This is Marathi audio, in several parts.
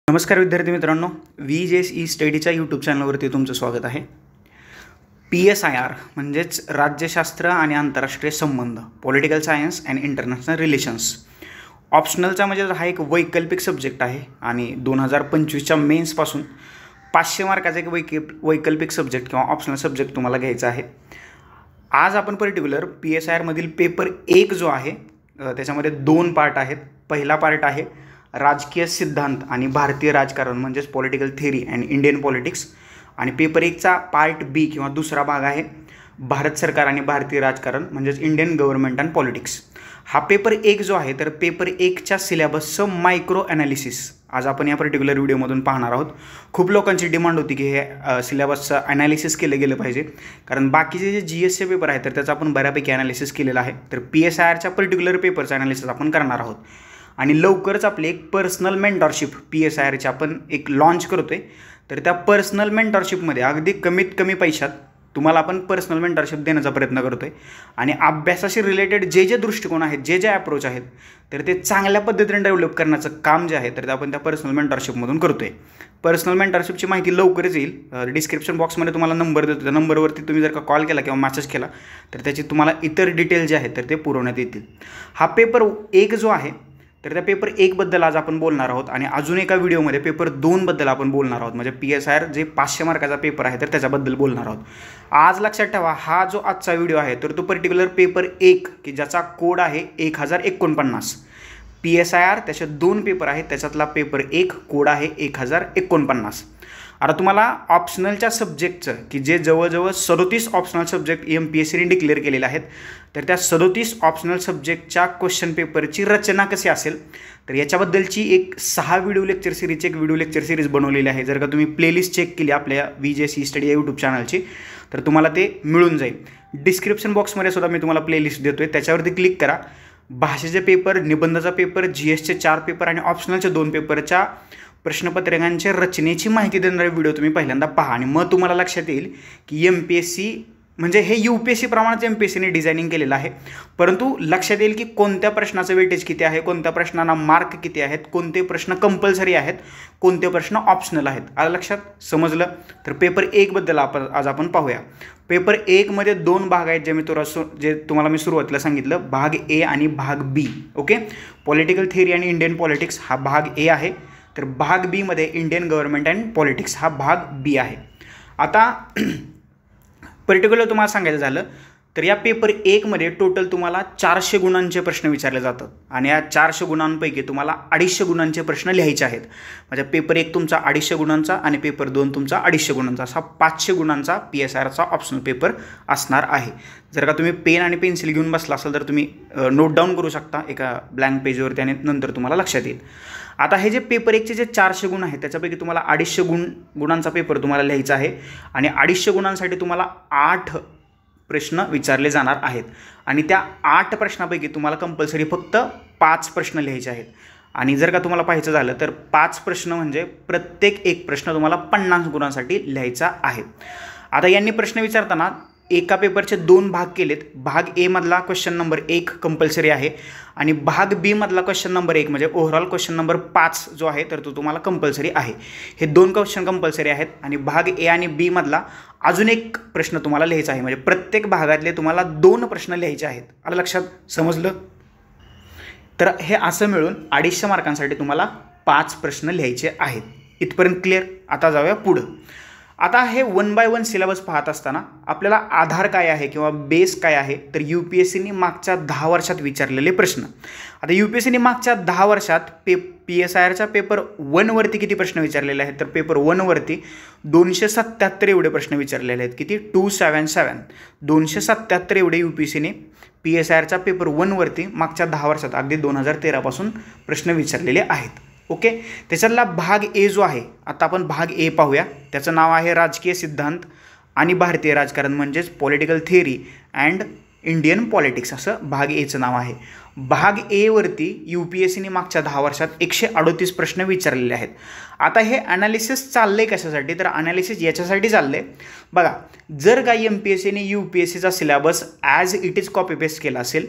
नमस्कार विद्यार्थी मित्रांनो, VJSE स्टडीच्या यूट्यूब चॅनलवरती तुमचं स्वागत आहे. PSIR म्हणजेच राज्यशास्त्र आणि आंतरराष्ट्रीय संबंध, political science and international relations. ऑप्शनलचा म्हणजे हा एक वैकल्पिक सब्जेक्ट आहे आणि 2025च्या मेन्सपासून 500 मार्काचा एक वैकल्पिक सब्जेक्ट किंवा ऑप्शनल सब्जेक्ट तुम्हाला घ्यायचा आहे. आज आपण पर्टिक्युलर PSIR मधील पेपर 1 जो आहे त्याच्यामध्ये 2 पार्ट आहेत. पहिला पार्ट आहे राजकीय सिद्धांत आणि भारतीय राजकारण म्हणजेच political theory and Indian politics, आणि पेपर 1चा पार्ट बी किंवा दुसरा भाग आहे भारत सरकार आणि भारतीय राजकारण म्हणजेच इंडियन गव्हर्नमेंट अँड पॉलिटिक्स. हा पेपर 1 जो आहे तर पेपर 1च्या सिलेबसचं मायक्रो ॲनालिसिस आज आपण या पर्टिक्युलर व्हिडिओमधून पाहणार आहोत. खूप लोकांची डिमांड होती की हे सिलेबसचं ॲनालिसिस केलं गेलं पाहिजे, कारण बाकीचे जे GSचे पेपर आहेत तर त्याचा आपण बऱ्यापैकी ॲनालिसिस केलेला आहे. तर PSIRच्या पर्टिक्युलर पेपरचं ॲनालिसिस आपण करणार आहोत आणि लवकरच आपले एक पर्सनल मेंटॉरशिप PSIRचे आपण एक लॉन्च करतो आहे. तर त्या पर्सनल मेंटॉरशिपमध्ये अगदी कमीत कमी पैशात तुम्हाला आपण पर्सनल मेंटॉरशिप देण्याचा प्रयत्न करतो आहे आणि अभ्यासाशी रिलेटेड जे दृष्टिकोन आहेत, जे अप्रोच आहेत तर ते चांगल्या पद्धतीने डेव्हलप करण्याचं काम जे आहे तर ते आपण त्या पर्सनल मेंटॉरशिपमधून करतो आहे. पर्सनल मेंटॉरशिपची माहिती लवकरच येईल. डिस्क्रिप्शन बॉक्समध्ये तुम्हाला नंबर देतो, त्या नंबरवरती तुम्ही जर का कॉल केला किंवा मेसेज केला तर त्याची तुम्हाला इतर डिटेल जे आहेत तर ते पुरवण्यात येतील. हा पेपर 1 जो आहे तर त्या पेपर 1 बद्दल आज आपण बोलणार आहोत आणि अजून एका व्हिडिओमध्ये पेपर 2 बद्दल आपण बोलणार आहोत. म्हणजे PSIR जे 500 मार्काचा पेपर आहे तर त्याच्याबद्दल बोलणार आहोत. आज लक्षात ठेवा, हा जो आजचा व्हिडिओ आहे तर तो पर्टिक्युलर पेपर 1 की ज्याचा कोड आहे 1049. PSIR त्याचे 2 पेपर आहेत, त्याच्यातला पेपर 1 कोड आहे 1049. आता तुम्हाला ऑप्शनलच्या सब्जेक्टचं की जे जवळजवळ 37 ऑप्शनल सब्जेक्ट MPSCने डिक्लेअर केलेले आहेत तर त्या 37 ऑप्शनल सब्जेक्टच्या क्वेश्चन पेपरची रचना कशी असेल तर याच्याबद्दलची एक 6 व्हिडिओ लेक्चर सिरीजची एक व्हिडिओ लेक्चर सिरीज बनवलेली आहे. जर का तुम्ही प्लेलिस्ट चेक केली आपल्या VJSE स्टडी या यूट्यूब चॅनलची तर तुम्हाला ते मिळून जाईल. डिस्क्रिप्शन बॉक्समध्ये सुद्धा मी तुम्हाला प्लेलिस्ट देतो आहे, त्याच्यावरती क्लिक करा. भाषेचे पेपर, निबंधाचा पेपर, GSचे 4 पेपर आणि ऑप्शनलचे 2 पेपरच्या प्रश्नपत्रिकांच्या रचनेची माहिती देणारे व्हिडिओ तुम्ही पहिल्यांदा पहा आणि मग तुम्हाला लक्षात येईल की MPSC म्हणजे हे UPSC प्रमाणेच MPSCने डिझायनिंग केलेलं आहे. परंतु लक्षात येईल की कोणत्या प्रश्नाचं वेटेज किती आहे, कोणत्या प्रश्नांना मार्क किती आहेत, कोणते प्रश्न कंपल्सरी आहेत, कोणते प्रश्न ऑप्शनल आहेत. आलं लक्षात? समजलं? तर पेपर 1 बद्दल आज आपण पाहूया. पेपर 1 मध्ये 2 भाग आहेत जे तुम्हाला मी सुरुवातीला सांगितलं, भाग A आणि भाग B. ओके, पॉलिटिकल थिअरी आणि इंडियन पॉलिटिक्स हा भाग A आहे, तर भाग B मध्ये इंडियन गव्हर्नमेंट अँड पॉलिटिक्स हा भाग B आहे. आता पर्टिक्युलर तुम्हाला सांगायचं झालं तर या पेपर 1 मध्ये टोटल तुम्हाला 400 गुणांचे प्रश्न विचारले जातात आणि या 400 गुणांपैकी तुम्हाला 250 गुणांचे प्रश्न लिहायचे आहेत. म्हणजे पेपर 1 तुमचा 250 गुणांचा आणि पेपर 2 तुमचा 250 गुणांचा, असा 500 गुणांचा PSIRचा ऑप्शनल पेपर असणार आहे. जर का तुम्ही पेन आणि पेन्सिल घेऊन बसला असाल तर तुम्ही नोट डाऊन करू शकता एका ब्लँक पेजवरती आणि नंतर तुम्हाला लक्षात येईल. आता हे जे पेपर 1चे जे 400 गुण आहेत त्याच्यापैकी तुम्हाला 250 गुणांचा पेपर तुम्हाला लिहायचा आहे आणि 250 गुणांसाठी तुम्हाला 8 प्रश्न विचारले जाणार आहेत आणि त्या 8 प्रश्नापैकी तुम्हाला कंपल्सरी फक्त 5 प्रश्न लिहायचे आहेत. आणि जर का तुम्हाला पाहायचं झालं तर 5 प्रश्न म्हणजे प्रत्येक एक प्रश्न तुम्हाला 50 गुणांसाठी लिहायचा आहे. आता यांनी प्रश्न विचारताना एका पेपरचे 2 भाग केलेत. भाग A मधला क्वेश्चन नंबर 1 कंपल्सरी आहे आणि भाग B मधला क्वेश्चन नंबर 1 म्हणजे ओव्हरऑल क्वेश्चन नंबर 5 जो आहे तर तो तुम्हाला कंपल्सरी आहे. हे 2 क्वेश्चन कंपल्सरी आहेत आणि भाग A आणि B मधला अजून एक प्रश्न तुम्हाला लिहायचा आहे. म्हणजे प्रत्येक भागातले तुम्हाला 2 प्रश्न लिहायचे आहेत. आलं लक्षात? समजलं? तर हे असं मिळून 250 मार्कांसाठी तुम्हाला 5 प्रश्न लिहायचे आहेत. इथपर्यंत क्लिअर? आता जाऊया पुढं. आता हे 1 बाय 1 सिलेबस पाहत असताना आपल्याला आधार काय आहे किंवा बेस काय आहे तर UPSCने मागच्या 10 वर्षात विचारलेले प्रश्न. आता UPSCने मागच्या 10 वर्षात PSIRच्या पेपर 1 वरती किती प्रश्न विचारलेले आहेत तर पेपर 1 वरती 277 एवढे प्रश्न विचारलेले आहेत. किती? 277 एवढे UPSCने PSIRच्या पेपर 1 वरती मागच्या 10 वर्षात अगदी 2013 पासून प्रश्न विचारलेले आहेत. ओके, त्याच्यातला भाग A जो आहे, आता आपण भाग A पाहूया. त्याचं नाव आहे राजकीय सिद्धांत आणि भारतीय राजकारण म्हणजेच political theory and Indian politics असं भाग Aचं नाव आहे. भाग A वरती UPSCने मागच्या 10 वर्षात 138 प्रश्न विचारलेले आहेत. आता हे ॲनालिसिस चाललं आहे कशासाठी तर ॲनालिसिस याच्यासाठी चाललं आहे बघा, जर काही MPSCने UPSCचा syllabus as it is copy paste केला असेल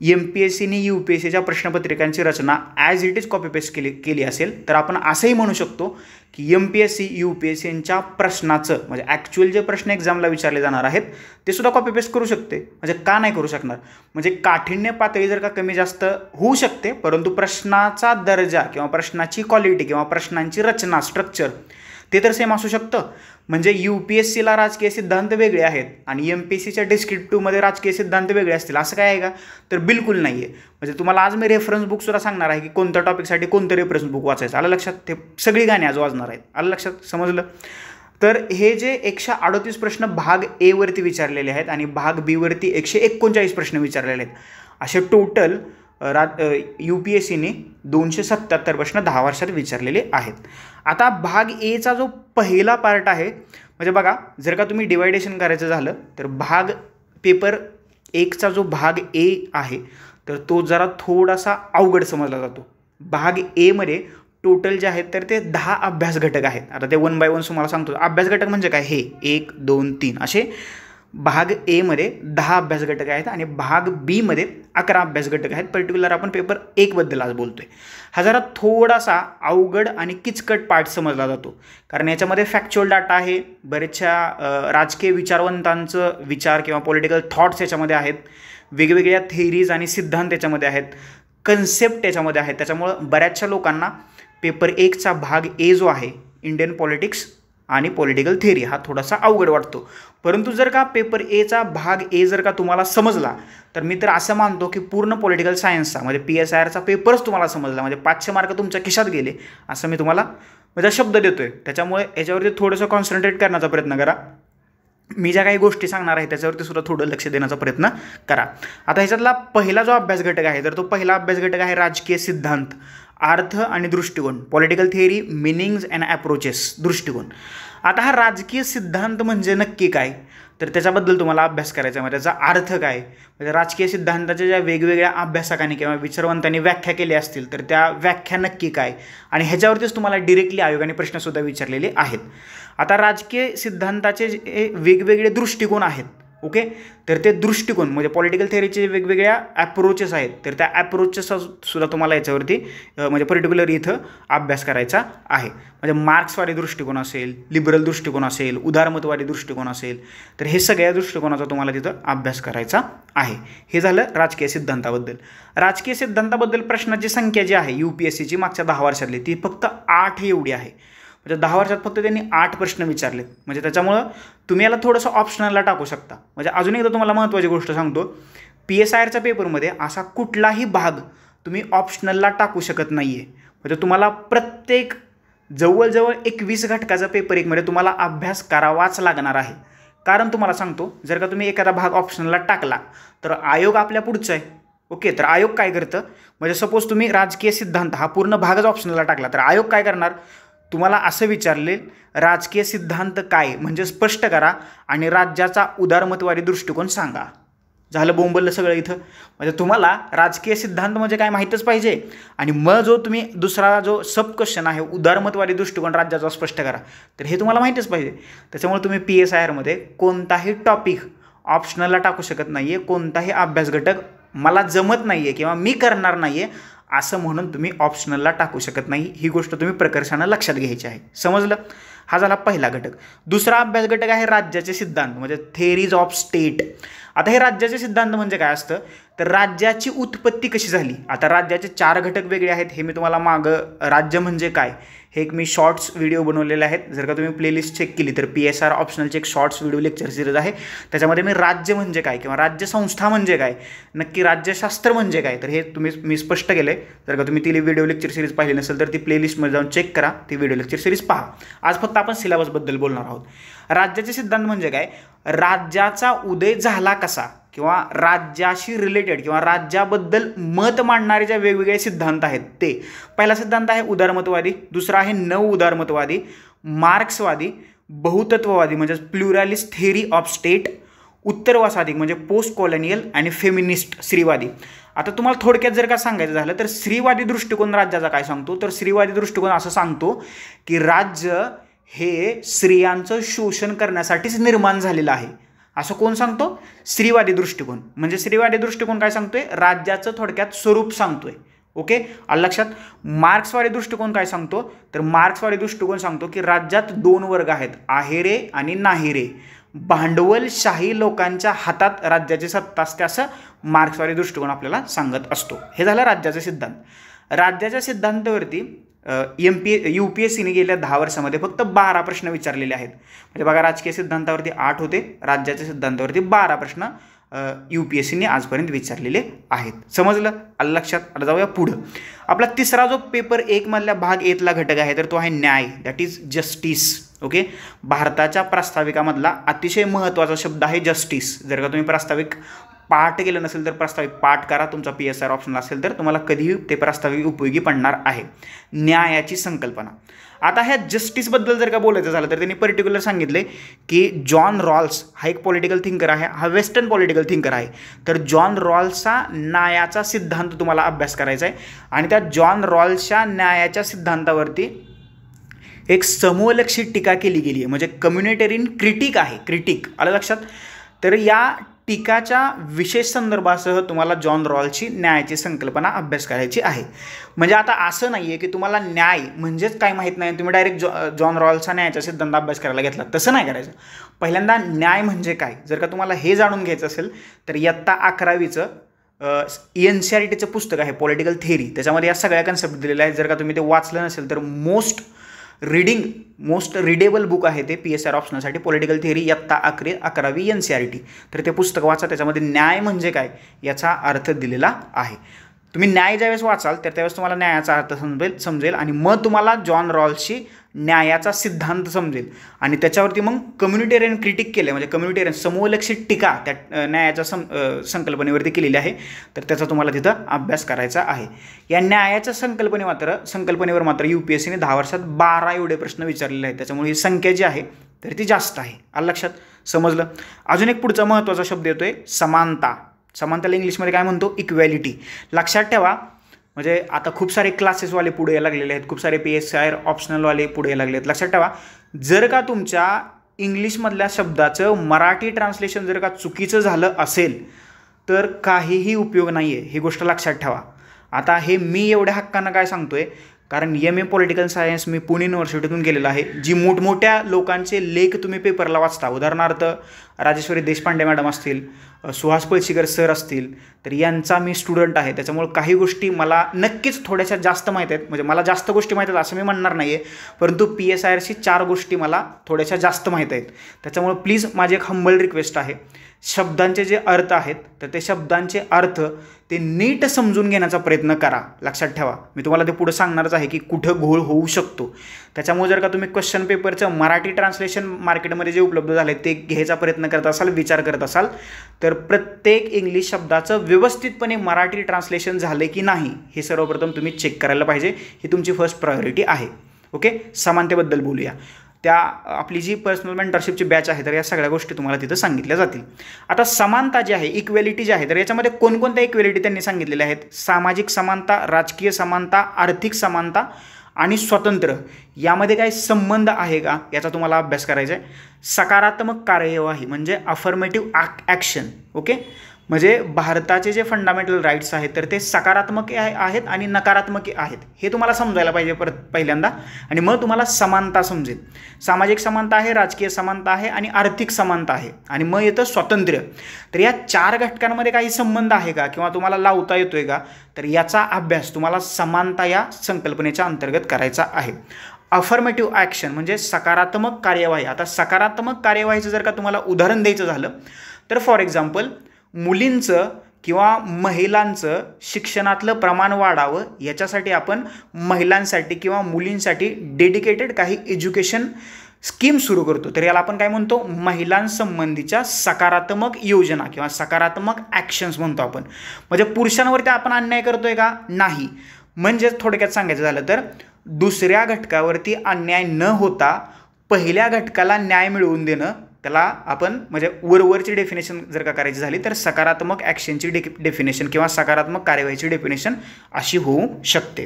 MPSCने UPSCच्या प्रश्नपत्रिकांची रचना as it is copy paste केली असेल तर आपण असंही म्हणू शकतो की MPSC UPSCच्या प्रश्नाचं म्हणजे ॲक्च्युअल जे प्रश्न एक्झामला विचारले जाणार आहेत ते सुद्धा कॉपी पेस्ट करू शकते. म्हणजे का नाही करू शकणार? म्हणजे काठिण्य पातळी जर का कमी जास्त होऊ शकते, परंतु प्रश्नाचा दर्जा किंवा प्रश्नाची क्वालिटी किंवा प्रश्नांची रचना स्ट्रक्चर ते तर सेम असू शकतं. म्हणजे UPSCला राजकीय सिद्धांत वेगळे आहेत आणि MPSCच्या डिस्क्रिप्टिव्हमध्ये राजकीय सिद्धांत वेगळे असतील असं काय आहे का? तर बिलकुल नाही आहे. म्हणजे तुम्हाला आज मी रेफरन्स बुकसुद्धा सांगणार आहे की कोणत्या टॉपिकसाठी कोणतं रेफरन्स बुक वाचायचं. आलं लक्षात? ते सगळी गाणी आज वाजणार आहेत. आलं लक्षात? समजलं? तर हे जे 138 प्रश्न भाग ए वरती विचारलेले आहेत आणि भाग बी वरती 139 प्रश्न विचारलेले आहेत. असे टोटल UPSCने 277 प्रश्न 10 वर्षात विचारलेले आहेत. आता भाग एचा जो पहिला पार्ट आहे म्हणजे बघा, जर का तुम्ही डिवायडेशन करायचं झालं तर भाग पेपर 1चा जो भाग ए आहे तर तो जरा थोडासा अवघड समजला जातो. भाग एमध्ये टोटल जे आहेत तर ते 10 अभ्यास घटक आहेत. आता ते 1 बाय 1 तुम्हाला सांगतो. अभ्यास घटक म्हणजे काय? हे 1 2 3 असे भाग एमध्ये 10 अभ्यास घटक आहेत आणि भाग बीमध्ये 11 अभ्यास घटक आहेत. पर्टिक्युलर आपण पेपर 1बद्दल आज बोलतोय. हा जरा थोडासा अवघड आणि किचकट पार्ट समजला जातो कारण याच्यामध्ये फॅक्च्युअल डाटा आहे, बरेचशा राजकीय विचारवंतांचं विचार किंवा पॉलिटिकल थॉट्स याच्यामध्ये आहेत, वेगवेगळ्या थेरीज आणि सिद्धांत याच्यामध्ये आहेत, कन्सेप्ट याच्यामध्ये आहेत. त्याच्यामुळं बऱ्याचशा लोकांना पेपर 1चा भाग ए जो आहे इंडियन पॉलिटिक्स आणि पॉलिटिकल थेरी हा थोडासा अवघड वाटतो. परंतु जर का पेपर एचा भाग ए जर का तुम्हाला समजला तर मी तर असं मानतो की पूर्ण पॉलिटिकल सायन्सचा म्हणजे PSIRचा पेपरच तुम्हाला समजला म्हणजे 500 मार्क तुमच्या खिशात गेले असं मी तुम्हाला म्हणजे शब्द देतोय. त्याच्यामुळे याच्यावरती थोडंसं कॉन्सन्ट्रेट करण्याचा प्रयत्न करा. मी ज्या काही गोष्टी सांगणार आहे त्याच्यावरती सुद्धा थोडं लक्ष देण्याचा प्रयत्न करा. आता ह्याच्यातला पहिला जो अभ्यास घटक आहे तर तो पहिला अभ्यास घटक आहे राजकीय सिद्धांत, अर्थ आणि दृष्टिकोन, political theory, meanings and approaches, दृष्टिकोन. आता हा राजकीय सिद्धांत म्हणजे नक्की काय तर त्याच्याबद्दल तुम्हाला अभ्यास करायचा आहे. त्याचा अर्थ काय म्हणजे राजकीय सिद्धांताच्या ज्या वेगवेगळ्या अभ्यासकांनी किंवा विचारवंतांनी व्याख्या केल्या असतील तर त्या व्याख्या नक्की काय आणि ह्याच्यावरतीच तुम्हाला डिरेक्टली आयोगाने प्रश्नसुद्धा विचारलेले आहेत. आता राजकीय सिद्धांताचे जे वेगवेगळे दृष्टिकोन आहेत ओके, तर ते दृष्टिकोन म्हणजे पॉलिटिकल थिअरीचे वेगवेगळ्या ॲप्रोचेस आहेत तर त्या ॲप्रोचेसचा सुद्धा तुम्हाला याच्यावरती म्हणजे पर्टिक्युलर इथं अभ्यास करायचा आहे. म्हणजे मार्क्सवादी दृष्टिकोन असेल, लिबरल दृष्टिकोन असेल, उदारमतवादी दृष्टिकोन असेल तर हे सगळ्या दृष्टिकोनाचा तुम्हाला तिथं अभ्यास करायचा आहे. हे झालं राजकीय सिद्धांताबद्दल. राजकीय सिद्धांताबद्दल प्रश्नाची संख्या जी आहे UPSCची मागच्या 10 वर्षातली ती फक्त 8 एवढी आहे. म्हणजे 10 वर्षात फक्त त्यांनी 8 प्रश्न विचारलेत. म्हणजे त्याच्यामुळं तुम्ही याला थोडंसं ऑप्शनलला टाकू शकता. म्हणजे अजून एकदा तुम्हाला महत्त्वाची गोष्ट सांगतो, PSIRच्या पेपरमध्ये असा कुठलाही भाग तुम्ही ऑप्शनलला टाकू शकत नाही आहे. म्हणजे तुम्हाला प्रत्येक जवळजवळ 21 घटकाचा पेपर 1मध्ये तुम्हाला अभ्यास करावाच लागणार आहे. कारण तुम्हाला सांगतो, जर का तुम्ही एखादा भाग ऑप्शनलला टाकला तर आयोग आपल्या पुढचा आहे ओके. तर आयोग काय करतं म्हणजे सपोज तुम्ही राजकीय सिद्धांत हा पूर्ण भागच ऑप्शनलला टाकला तर आयोग काय करणार, तुम्हाला असं विचारले राजकीय सिद्धांत काय म्हणजे स्पष्ट करा आणि राज्याचा उदारमतवादी दृष्टिकोन सांगा. झालं बोंबललं सगळं इथं. म्हणजे तुम्हाला राजकीय सिद्धांत म्हणजे काय माहीतच पाहिजे आणि मग जो तुम्ही दुसरा जो सब क्वेश्चन आहे उदारमतवादी दृष्टिकोन राज्याचा स्पष्ट करा तर हे तुम्हाला माहीतच पाहिजे. त्याच्यामुळे तुम्ही PSIRमध्ये कोणताही टॉपिक ऑप्शनलला टाकू शकत नाही आहे. कोणताही अभ्यास घटक मला जमत नाही आहे किंवा मी करणार नाही आहे असं म्हणून तुम्ही ऑप्शनलला टाकू शकत नाही. ही गोष्ट तुम्ही प्रकर्षानं लक्षात घ्यायची आहे. समजलं? हा झाला पहिला घटक. दुसरा अभ्यास घटक आहे राज्याचे सिद्धांत म्हणजे थेरीज ऑफ स्टेट. आता हे राज्याचे सिद्धांत म्हणजे काय असतं तर राज्याची उत्पत्ती कशी झाली. आता राज्याचे 4 घटक वेगळे आहेत. हे मी तुम्हाला मागं राज्य म्हणजे काय हे एक मी शॉर्ट्स व्हिडिओ बनवलेले आहेत. जर का तुम्ही प्लेलिस्ट चेक केली तर PSR ऑप्शनलचे एक शॉर्ट्स व्हिडिओ लेक्चर सिरीज आहे. त्याच्यामध्ये मी राज्य म्हणजे काय किंवा राज्यसंस्था म्हणजे काय, नक्की राज्यशास्त्र म्हणजे काय तर हे मी स्पष्ट केलं आहे. जर का तुम्ही ती व्हिडिओ लेक्चर सिरीज पाहिली नसेल तर ती प्लेलिस्टमध्ये जाऊन चेक करा, ती व्हिडिओ लेक्चर सिरीज पहा. आज फक्त आपण सिलेबसबद्दल बोलणार आहोत. राज्याचे सिद्धांत म्हणजे काय, राज्याचा उदय झाला कसा किंवा राज्याशी रिलेटेड किंवा राज्याबद्दल मत मांडणारे जे वेगवेगळे सिद्धांत आहेत ते. पहिला सिद्धांत आहे उदारमतवादी, दुसरा आहे नव उदारमतवादी, मार्क्सवादी, बहुतत्ववादी म्हणजे प्लुरॅलिस्ट थेरी ऑफ स्टेट, उत्तरवासाधिक म्हणजे पोस्ट कॉलोनियल आणि फेमिनिस्ट स्त्रीवादी. आता तुम्हाला थोडक्यात जर का सांगायचं झालं तर स्त्रीवादी दृष्टिकोन राज्याचा काय सांगतो तर स्त्रीवादी दृष्टिकोन असं सांगतो की राज्य हे स्त्रियांचं शोषण करण्यासाठीच निर्माण झालेलं आहे. असं कोण सांगतो? स्त्रीवादी दृष्टिकोन. म्हणजे स्त्रीवादी दृष्टिकोन काय सांगतोय? राज्याचं थोडक्यात स्वरूप सांगतोय. ओके, आलं लक्षात. मार्क्सवादी दृष्टिकोन काय सांगतो? तर मार्क्सवादी दृष्टिकोन सांगतो की राज्यात 2 वर्ग आहेत, आहेरे आणि नाहीरे. भांडवलशाही लोकांच्या हातात राज्याची सत्ता असते, असं मार्क्सवादी दृष्टिकोन आपल्याला सांगत असतो. हे झालं राज्याचा सिद्धांत. राज्याच्या सिद्धांतावरती UPSCने गेल्या 10 वर्षामध्ये फक्त 12 प्रश्न विचारलेले आहेत. म्हणजे बघा, राजकीय सिद्धांतावरती 8 होते, राज्याच्या सिद्धांतावरती 12 प्रश्न UPSCने आजपर्यंत विचारलेले आहेत. समजलं? आलं लक्षात. आता जाऊया पुढं. आपला तिसरा जो पेपर 1 मधल्या भाग 1 घटक आहे तर तो आहे न्याय, दॅट इज जस्टिस. ओके, भारताच्या प्रास्ताविकामधला अतिशय महत्त्वाचा शब्द आहे जस्टिस. जर का तुम्ही प्रास्ताविक पाठ केलं नसेल तर प्रास्ताविक पाठ करा. तुमचा PSR ऑप्शन असेल तर तुम्हाला कधीही ते प्रास्ताविक उपयोगी पडणार आहे. न्यायाची संकल्पना. आता ह्या जस्टिसबद्दल जर का बोलायचं झालं तर त्यांनी पर्टिक्युलर सांगितले की जॉन रॉल्स हा एक पॉलिटिकल थिंकर आहे, हा वेस्टर्न पॉलिटिकल थिंकर आहे. तर जॉन रॉल्सचा न्यायाचा सिद्धांत तुम्हाला अभ्यास करायचा आहे आणि त्या जॉन रॉल्सच्या न्यायाच्या सिद्धांतावरती एक समूहलक्षी टीका केली गेली आहे. म्हणजे कम्युनिटेरियन क्रिटिक आहे, क्रिटिक. आलं लक्षात. तर या टीकाच्या विशेष संदर्भासह तुम्हाला जॉन रॉल्सची न्यायाची संकल्पना अभ्यास करायची आहे. म्हणजे आता असं नाही आहे की तुम्हाला न्याय म्हणजेच काय माहीत नाही, तुम्ही डायरेक्ट जॉन रॉल्सचा न्यायाचा सिद्धांत अभ्यास करायला घेतला, तसं नाही करायचं. पहिल्यांदा न्याय म्हणजे काय जर का तुम्हाला हे जाणून घ्यायचं असेल तर इयत्ता 11वीचं NCERTचं पुस्तक आहे पॉलिटिकल थिअरी, त्याच्यामध्ये या सगळ्या कन्सेप्ट दिलेल्या आहेत. जर का तुम्ही ते वाचलं नसेल तर मोस्ट रिडेबल बुक आहे ते PSR ऑप्शनसाठी, पॉलिटिकल थिअरी इयत्ता 11वी NCERT. तर ते पुस्तक वाचा, त्याच्यामध्ये न्याय म्हणजे काय याचा अर्थ दिलेला आहे. तुम्ही न्याय ज्यावेळेस वाचाल तर त्यावेळेस तुम्हाला न्यायाचा अर्थ समजेल आणि मग तुम्हाला जॉन रॉल्सची न्यायाचा सिद्धांत समजेल आणि त्याच्यावरती मग कम्युनिटेरियन क्रिटिक केले, म्हणजे कम्युनिटेरियन समूहलक्षी टीका त्या न्यायाच्या संकल्पनेवरती केलेली आहे. तर त्याचा तुम्हाला तिथं अभ्यास करायचा आहे. या न्यायाच्या संकल्पनेवर मात्र UPSCने 10 वर्षात 12 एवढे प्रश्न विचारलेले आहेत. त्याच्यामुळे ही संख्या जी आहे तर ती जास्त आहे. आलं लक्षात. समजलं. अजून एक पुढचा महत्त्वाचा शब्द येतोय समानता. समानताला इंग्लिशमध्ये काय म्हणतो? इक्वॅलिटी. लक्षात ठेवा. म्हणजे आता खूप सारे क्लासेसवाले पुढे यायला लागलेले आहेत, खूप सारे PSR ऑप्शनलवाले पुढे यायला लागले आहेत. लक्षात ठेवा, जर का तुमच्या इंग्लिशमधल्या शब्दाचं मराठी ट्रान्सलेशन जर का चुकीचं झालं असेल तर काहीही उपयोग नाही आहे. ही गोष्ट लक्षात ठेवा. आता हे मी एवढ्या हक्कानं काय सांगतोय कारण MA पॉलिटिकल सायन्स मी पुणे युनिव्हर्सिटीतून केलेलं आहे. जी मोठमोठ्या लोकांचे लेख तुम्ही पेपरला वाचता, उदाहरणार्थ राजेश्वरी देशपांडे मॅडम असतील, सुहास पळशीकर सर असतील, तर यांचा मी स्टुडंट आहे. त्याच्यामुळे काही गोष्टी मला नक्कीच थोड्याशा जास्त माहीत आहेत. म्हणजे मला जास्त गोष्टी माहीत आहेत असं मी म्हणणार नाही आहे, परंतु PSIRची 4 गोष्टी मला थोड्याशा जास्त माहीत आहेत. त्याच्यामुळे प्लीज माझी एक हंबल रिक्वेस्ट आहे, शब्दांचे जे अर्थ आहेत तर ते शब्दांचे अर्थ ते नीट समजून घेण्याचा प्रयत्न करा. लक्षात ठेवा, मी तुम्हाला ते पुढे सांगणारच आहे की कुठं घोळ होऊ शकतो. त्याच्यामुळे जर का तुम्ही क्वेश्चन पेपरचं मराठी ट्रान्सलेशन मार्केटमध्ये जे उपलब्ध झाले ते घ्यायचा प्रयत्न करत असाल, विचार करत असाल, तर प्रत्येक इंग्लिश शब्दाचं व्यवस्थितपणे मराठी ट्रान्सलेशन झाले की नाही हे सर्वप्रथम तुम्ही चेक करायला पाहिजे. ही तुमची फर्स्ट प्रायोरिटी आहे. ओके, समानतेबद्दल बोलूया. त्या आपली जी पर्सनल मेंटरशिपची बॅच आहे तर या सगळ्या गोष्टी तुम्हाला तिथं सांगितल्या जातील. आता समानता जी आहे, इक्वॅलिटी जी आहे, तर याच्यामध्ये कोणकोणत्या इक्वॅलिटी त्यांनी सांगितलेल्या आहेत? सामाजिक समानता, राजकीय समानता, आर्थिक समानता आणि स्वतंत्र. यामध्ये काही संबंध आहे का याचा तुम्हाला अभ्यास करायचा आहे. सकारात्मक कार्यवाही म्हणजे अफर्मेटिव्ह ॲक्शन. ओके, म्हणजे भारताचे जे फंडामेंटल राईट्स आहेत तर ते सकारात्मक आहेत आणि नकारात्मक आहेत हे तुम्हाला समजायला पाहिजे पहिल्यांदा, आणि मग तुम्हाला समानता समजेल. सामाजिक समानता आहे, राजकीय समानता आहे आणि आर्थिक समानता आहे आणि मग येतं स्वातंत्र्य. तर या 4 घटकांमध्ये काही संबंध आहे का किंवा तुम्हाला लावता येतोय का, तर याचा अभ्यास तुम्हाला समानता या संकल्पनेच्या अंतर्गत करायचा आहे. अफर्मेटिव्ह ॲक्शन म्हणजे सकारात्मक कार्यवाही. आता सकारात्मक कार्यवाहीचं जर का तुम्हाला उदाहरण द्यायचं झालं तर फॉर एक्झाम्पल मुलींचं किंवा महिलांचं शिक्षणातलं प्रमाण वाढावं याच्यासाठी आपण महिलांसाठी किंवा मुलींसाठी डेडिकेटेड काही एज्युकेशन स्कीम सुरू करतो. तर याला आपण काय म्हणतो? महिलांसंबंधीच्या सकारात्मक योजना किंवा सकारात्मक ॲक्शन्स म्हणतो आपण. म्हणजे पुरुषांवरती आपण अन्याय करतोय का? नाही. म्हणजेच थोडक्यात सांगायचं झालं तर दुसऱ्या घटकावरती अन्याय न होता पहिल्या घटकाला न्याय मिळवून देणं, त्याला आपण म्हणजे वरवरची डेफिनेशन जर का करायची झाली तर सकारात्मक ॲक्शनची डेफिनेशन किंवा सकारात्मक कार्यवाहीची डेफिनेशन अशी होऊ शकते.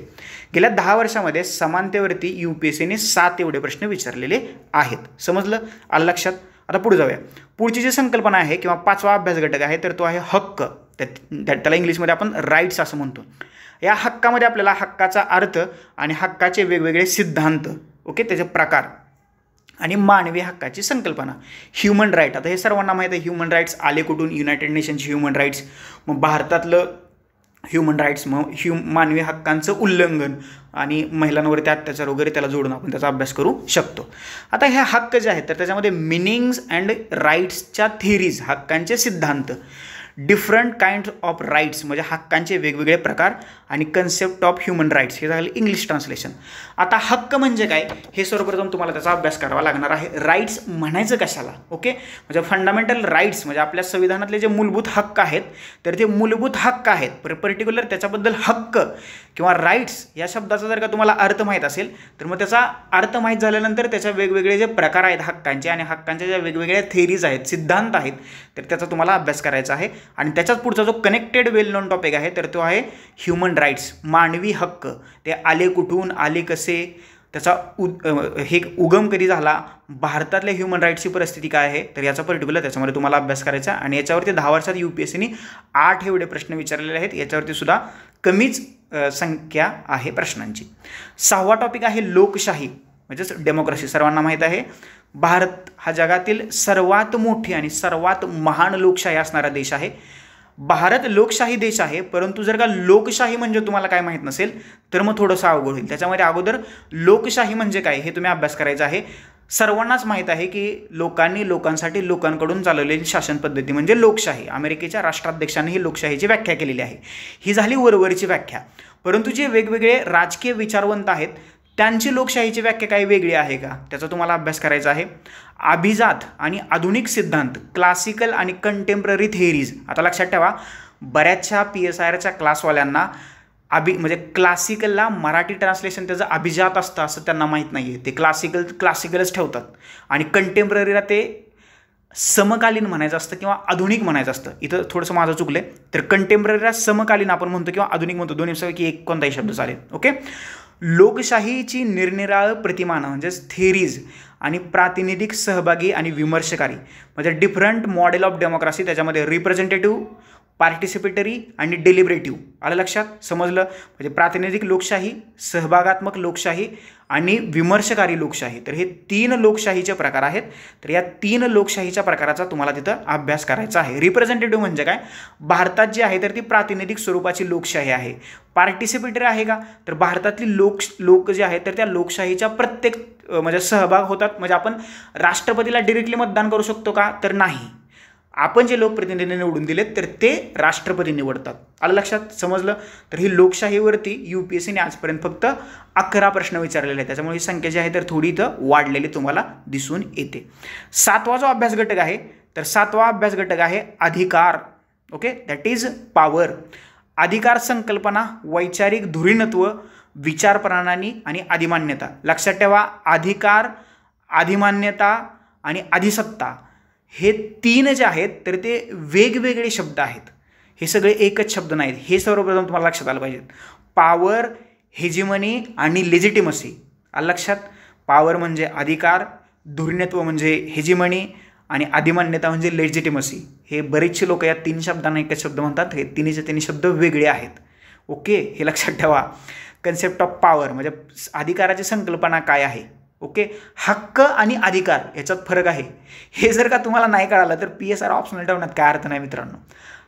गेल्या 10 वर्षामध्ये समानतेवरती UPSCने 7 एवढे प्रश्न विचारलेले आहेत. समजलं? आलं लक्षात? आता पुढे जाऊया. पुढची जी संकल्पना आहे किंवा 5वा अभ्यास घटक आहे तर तो आहे हक्क. त्याला इंग्लिशमध्ये आपण राईट्स असं म्हणतो. या हक्कामध्ये आपल्याला हक्काचा अर्थ आणि हक्काचे वेगवेगळे सिद्धांत, ओके, त्याचे प्रकार आणि मानवी हक्काची संकल्पना. ह्युमन राईट, आता हे सर्वांना माहीत आहे ह्युमन राईट्स आले कुठून, युनायटेड नेशनचे ह्युमन राईट्स. मग भारतातलं ह्युमन राईट्स, मग मानवी हक्कांचं उल्लंघन आणि महिलांवरती अत्याचार वगैरे त्याला जोडून आपण त्याचा अभ्यास करू शकतो. आता हे हक्क जे आहेत तर त्याच्यामध्ये मिनिंग्स अँड राईट्सच्या थिअरीज, हक्कांचे सिद्धांत, डिफरंट काइंड ऑफ राईट्स म्हणजे हक्कांचे वेगवेगळे प्रकार आणि कन्सेप्ट ऑफ ह्युमन राईट्स, हे झालं इंग्लिश ट्रान्सलेशन. आता हक्क म्हणजे काय हे सर्वप्रथम तुम्हाला त्याचा अभ्यास करावा लागणार आहे. राईट्स म्हणायचं कशाला, ओके, म्हणजे फंडामेंटल राईट्स म्हणजे आपल्या संविधानातले जे मूलभूत हक्क आहेत तर ते मूलभूत हक्क आहेत. पर्टिक्युलर त्याच्याबद्दल हक्क किंवा राईट्स या शब्दाचा जर का तुम्हाला अर्थ माहीत असेल तर मग त्याचा अर्थ माहीत झाल्यानंतर त्याच्या वेगवेगळे जे प्रकार आहेत हक्कांचे आणि हक्कांच्या ज्या वेगवेगळ्या थेरीज आहेत, सिद्धांत आहेत, तर त्याचा तुम्हाला अभ्यास करायचा आहे. आणि त्याच्याच पुढचा जो कनेक्टेड वेल नोन टॉपिक आहे तर तो आहे ह्युमन राईट्स, मानवी हक्क. ते आले कुठून, आले कसे, त्याचा हे उगम कधी झाला, भारतातल्या ह्युमन राईट्सची परिस्थिती काय आहे, तर याचा पर्टिक्युलर त्याच्यामध्ये तुम्हाला अभ्यास करायचा. आणि याच्यावरती 10 वर्षात UPSCने 8 एवढे प्रश्न विचारलेले आहेत. याच्यावरती सुद्धा कमीच संख्या आहे प्रश्नांची. 6वा टॉपिक आहे लोकशाही म्हणजेच डेमोक्रेसी. सर्वांना माहीत आहे भारत हा जगातील सर्वात मोठी आणि सर्वात महान लोकशाही असणारा देश आहे. भारत लोकशाही देश आहे, परंतु जर का लोकशाही म्हणजे तुम्हाला काय माहीत नसेल तर मग थोडंसं अवघड होईल. त्याच्यामध्ये अगोदर लोकशाही म्हणजे काय हे तुम्ही अभ्यास करायचा आहे. सर्वांनाच माहीत आहे की लोकांनी लोकांसाठी लोकांकडून चालवलेली शासन पद्धती म्हणजे लोकशाही. अमेरिकेच्या राष्ट्राध्यक्षांनी ही लोकशाहीची व्याख्या केलेली आहे. ही झाली वरवरची व्याख्या. परंतु जे वेगवेगळे राजकीय विचारवंत आहेत त्यांची लोकशाहीची व्याख्या काही वेगळी आहे का, त्याचा तुम्हाला अभ्यास करायचा आहे. अभिजात आणि आधुनिक सिद्धांत, क्लासिकल आणि कंटेम्पररी थेअरीज. आता लक्षात ठेवा बऱ्याचशा PSIRच्या क्लासवाल्यांना म्हणजे क्लासिकलला मराठी ट्रान्सलेशन त्याचं अभिजात असतं असं त्यांना माहीत नाही आहे. ते क्लासिकलच ठेवतात आणि कंटेम्पररीला ते समकालीन म्हणायचं असतं किंवा आधुनिक म्हणायचं असतं. इथं थोडंसं माझं चुकलं आहे. तर कंटेम्पररीला समकालीन आपण म्हणतो किंवा आधुनिक म्हणतो, दोन्हीपैकी एक कोणताही शब्द चालेल, ओके. लोकशाहीची निरनिराळ प्रतिमानं म्हणजेच थेरीज आणि प्रातिनिधिक सहभागी आणि विमर्शकारी म्हणजे डिफरंट मॉडेल ऑफ डेमोक्रेसी. त्याच्यामध्ये रिप्रेझेंटेटिव्ह, पार्टिसिपेटरी आणि डेलिब्रेटिव्ह. आलं लक्षात, समजलं. म्हणजे प्रातिनिधिक लोकशाही, सहभागात्मक लोकशाही आणि विमर्शकारी लोकशाही. तर हे 3 लोकशाहीचे प्रकार आहेत. तर या 3 लोकशाहीच्या प्रकाराचा तुम्हाला तिथं अभ्यास करायचा आहे. रिप्रेझेंटेटिव्ह म्हणजे काय, भारतात जी आहे तर ती प्रातिनिधिक स्वरूपाची लोकशाही आहे. पार्टिसिपेटरी आहे का, तर भारतातली लोक जे आहेत तर त्या लोकशाहीच्या प्रत्येक म्हणजे सहभाग होतात. म्हणजे आपण राष्ट्रपतीला डिरेक्टली मतदान करू शकतो का, तर नाही. आपण जे लोकप्रतिनिधी निवडून दिलेत तर ते राष्ट्रपती निवडतात. आलं लक्षात, समजलं. तर ही लोकशाहीवरती UPSCने आजपर्यंत फक्त 11 प्रश्न विचारलेले आहेत. त्याच्यामुळे ही संख्या जी आहे तर थोडी इथं वाढलेली तुम्हाला दिसून येते. 7वा जो अभ्यास घटक आहे तर 7वा अभ्यास घटक आहे अधिकार, ओके, दॅट इज पॉवर. अधिकार संकल्पना, वैचारिक धुरीणत्व, विचारप्रणाली आणि अधिमान्यता. लक्षात ठेवा अधिकार, अधिमान्यता आणि अधिसत्ता हे 3 जे आहेत तर ते वेगवेगळे शब्द आहेत. हे सगळे एकच शब्द नाहीत. हे सर्वप्रथम तुम्हाला लक्षात आलं पाहिजे. पॉवर, हेजिमनी आणि लेजिटिमसी. आलं लक्षात. पॉवर म्हणजे अधिकार, धुरीणत्व म्हणजे हेजिमनी आणि अधिमान्यता म्हणजे लेजिटिमसी. हे बरेचसे लोक या 3 शब्दांना एकच शब्द म्हणतात. हे तिन्हीचे 3 शब्द वेगळे आहेत, ओके, हे लक्षात ठेवा. कन्सेप्ट ऑफ पॉवर म्हणजे अधिकाराची संकल्पना काय आहे, ओके. हक्क आणि अधिकार याच्यात फरक आहे. हे जर का तुम्हाला नाही कळालं तर PSR ऑप्शनल ठेवण्यात काय अर्थ नाही मित्रांनो.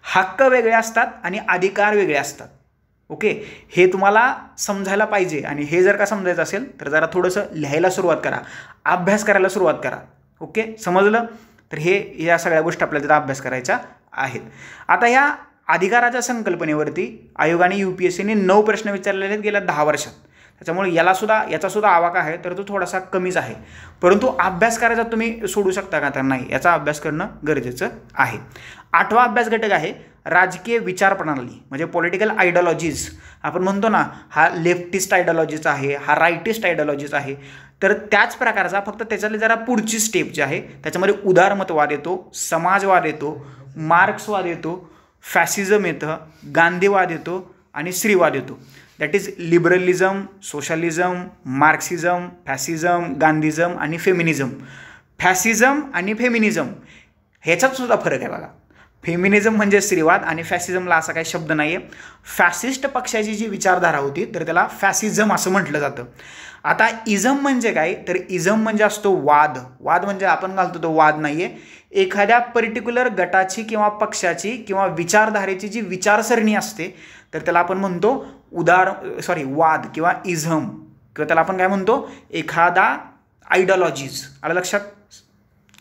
हक्क वेगळे असतात आणि अधिकार वेगळे असतात, ओके. हे तुम्हाला समजायला पाहिजे. आणि हे जर का समजायचं असेल तर जरा थोडंसं लिहायला सुरुवात करा, अभ्यास करायला सुरुवात करा, ओके, समजलं. तर या सगळ्या गोष्टी आपल्याला तिथं अभ्यास करायच्या आहेत. आता या अधिकाराच्या संकल्पनेवरती आयोगाने UPSCने 9 प्रश्न विचारलेले आहेत गेल्या 10 वर्षात. त्याच्यामुळे याचा सुद्धा आवाका आहे तर तो थोडासा कमीच आहे. परंतु अभ्यास करायचा तुम्ही सोडू शकता का, तर नाही, याचा अभ्यास करणं गरजेचं आहे. 8वा अभ्यास घटक आहे राजकीय विचार प्रणाली म्हणजे पॉलिटिकल आयडिओलॉजीज. आपण म्हणतो ना हा लेफ्टिस्ट आयडिओलॉजीचा आहे, हा राईटिस्ट आयडिओलॉजीचा आहे. तर त्याच प्रकारचा फक्त त्याच्यातली जरा पुढची स्टेप जी आहे त्याच्यामध्ये उदारमतवाद येतो, समाजवाद येतो, मार्क्सवाद येतो, फॅसिझम येतं, गांधीवाद येतो आणि स्त्रीवाद येतो. दॅट इज लिबरलिझम, सोशलिझम, मार्क्सिझम, फॅसिझम, गांधीझम आणि फेमिनिझम. फॅसिझम आणि फेमिनिझम ह्याच्यात सुद्धा फरक आहे बघा. फेमिनिझम म्हणजे स्त्रीवाद आणि फॅसिझमला असा काही शब्द नाही आहे. फॅसिस्ट पक्षाची जी विचारधारा होती तर त्याला फॅसिझम असं म्हटलं जातं. आता इझम म्हणजे काय, तर इझम म्हणजे असतो वाद. वाद म्हणजे आपण घालतो तो वाद नाही आहे, एखाद्या पर्टिक्युलर गटाची किंवा पक्षाची किंवा विचारधारेची जी विचारसरणी असते तर त्याला आपण म्हणतो वाद किंवा इझम, किंवा त्याला आपण काय म्हणतो एखादा आयडिओलॉजीज. आलं लक्षात,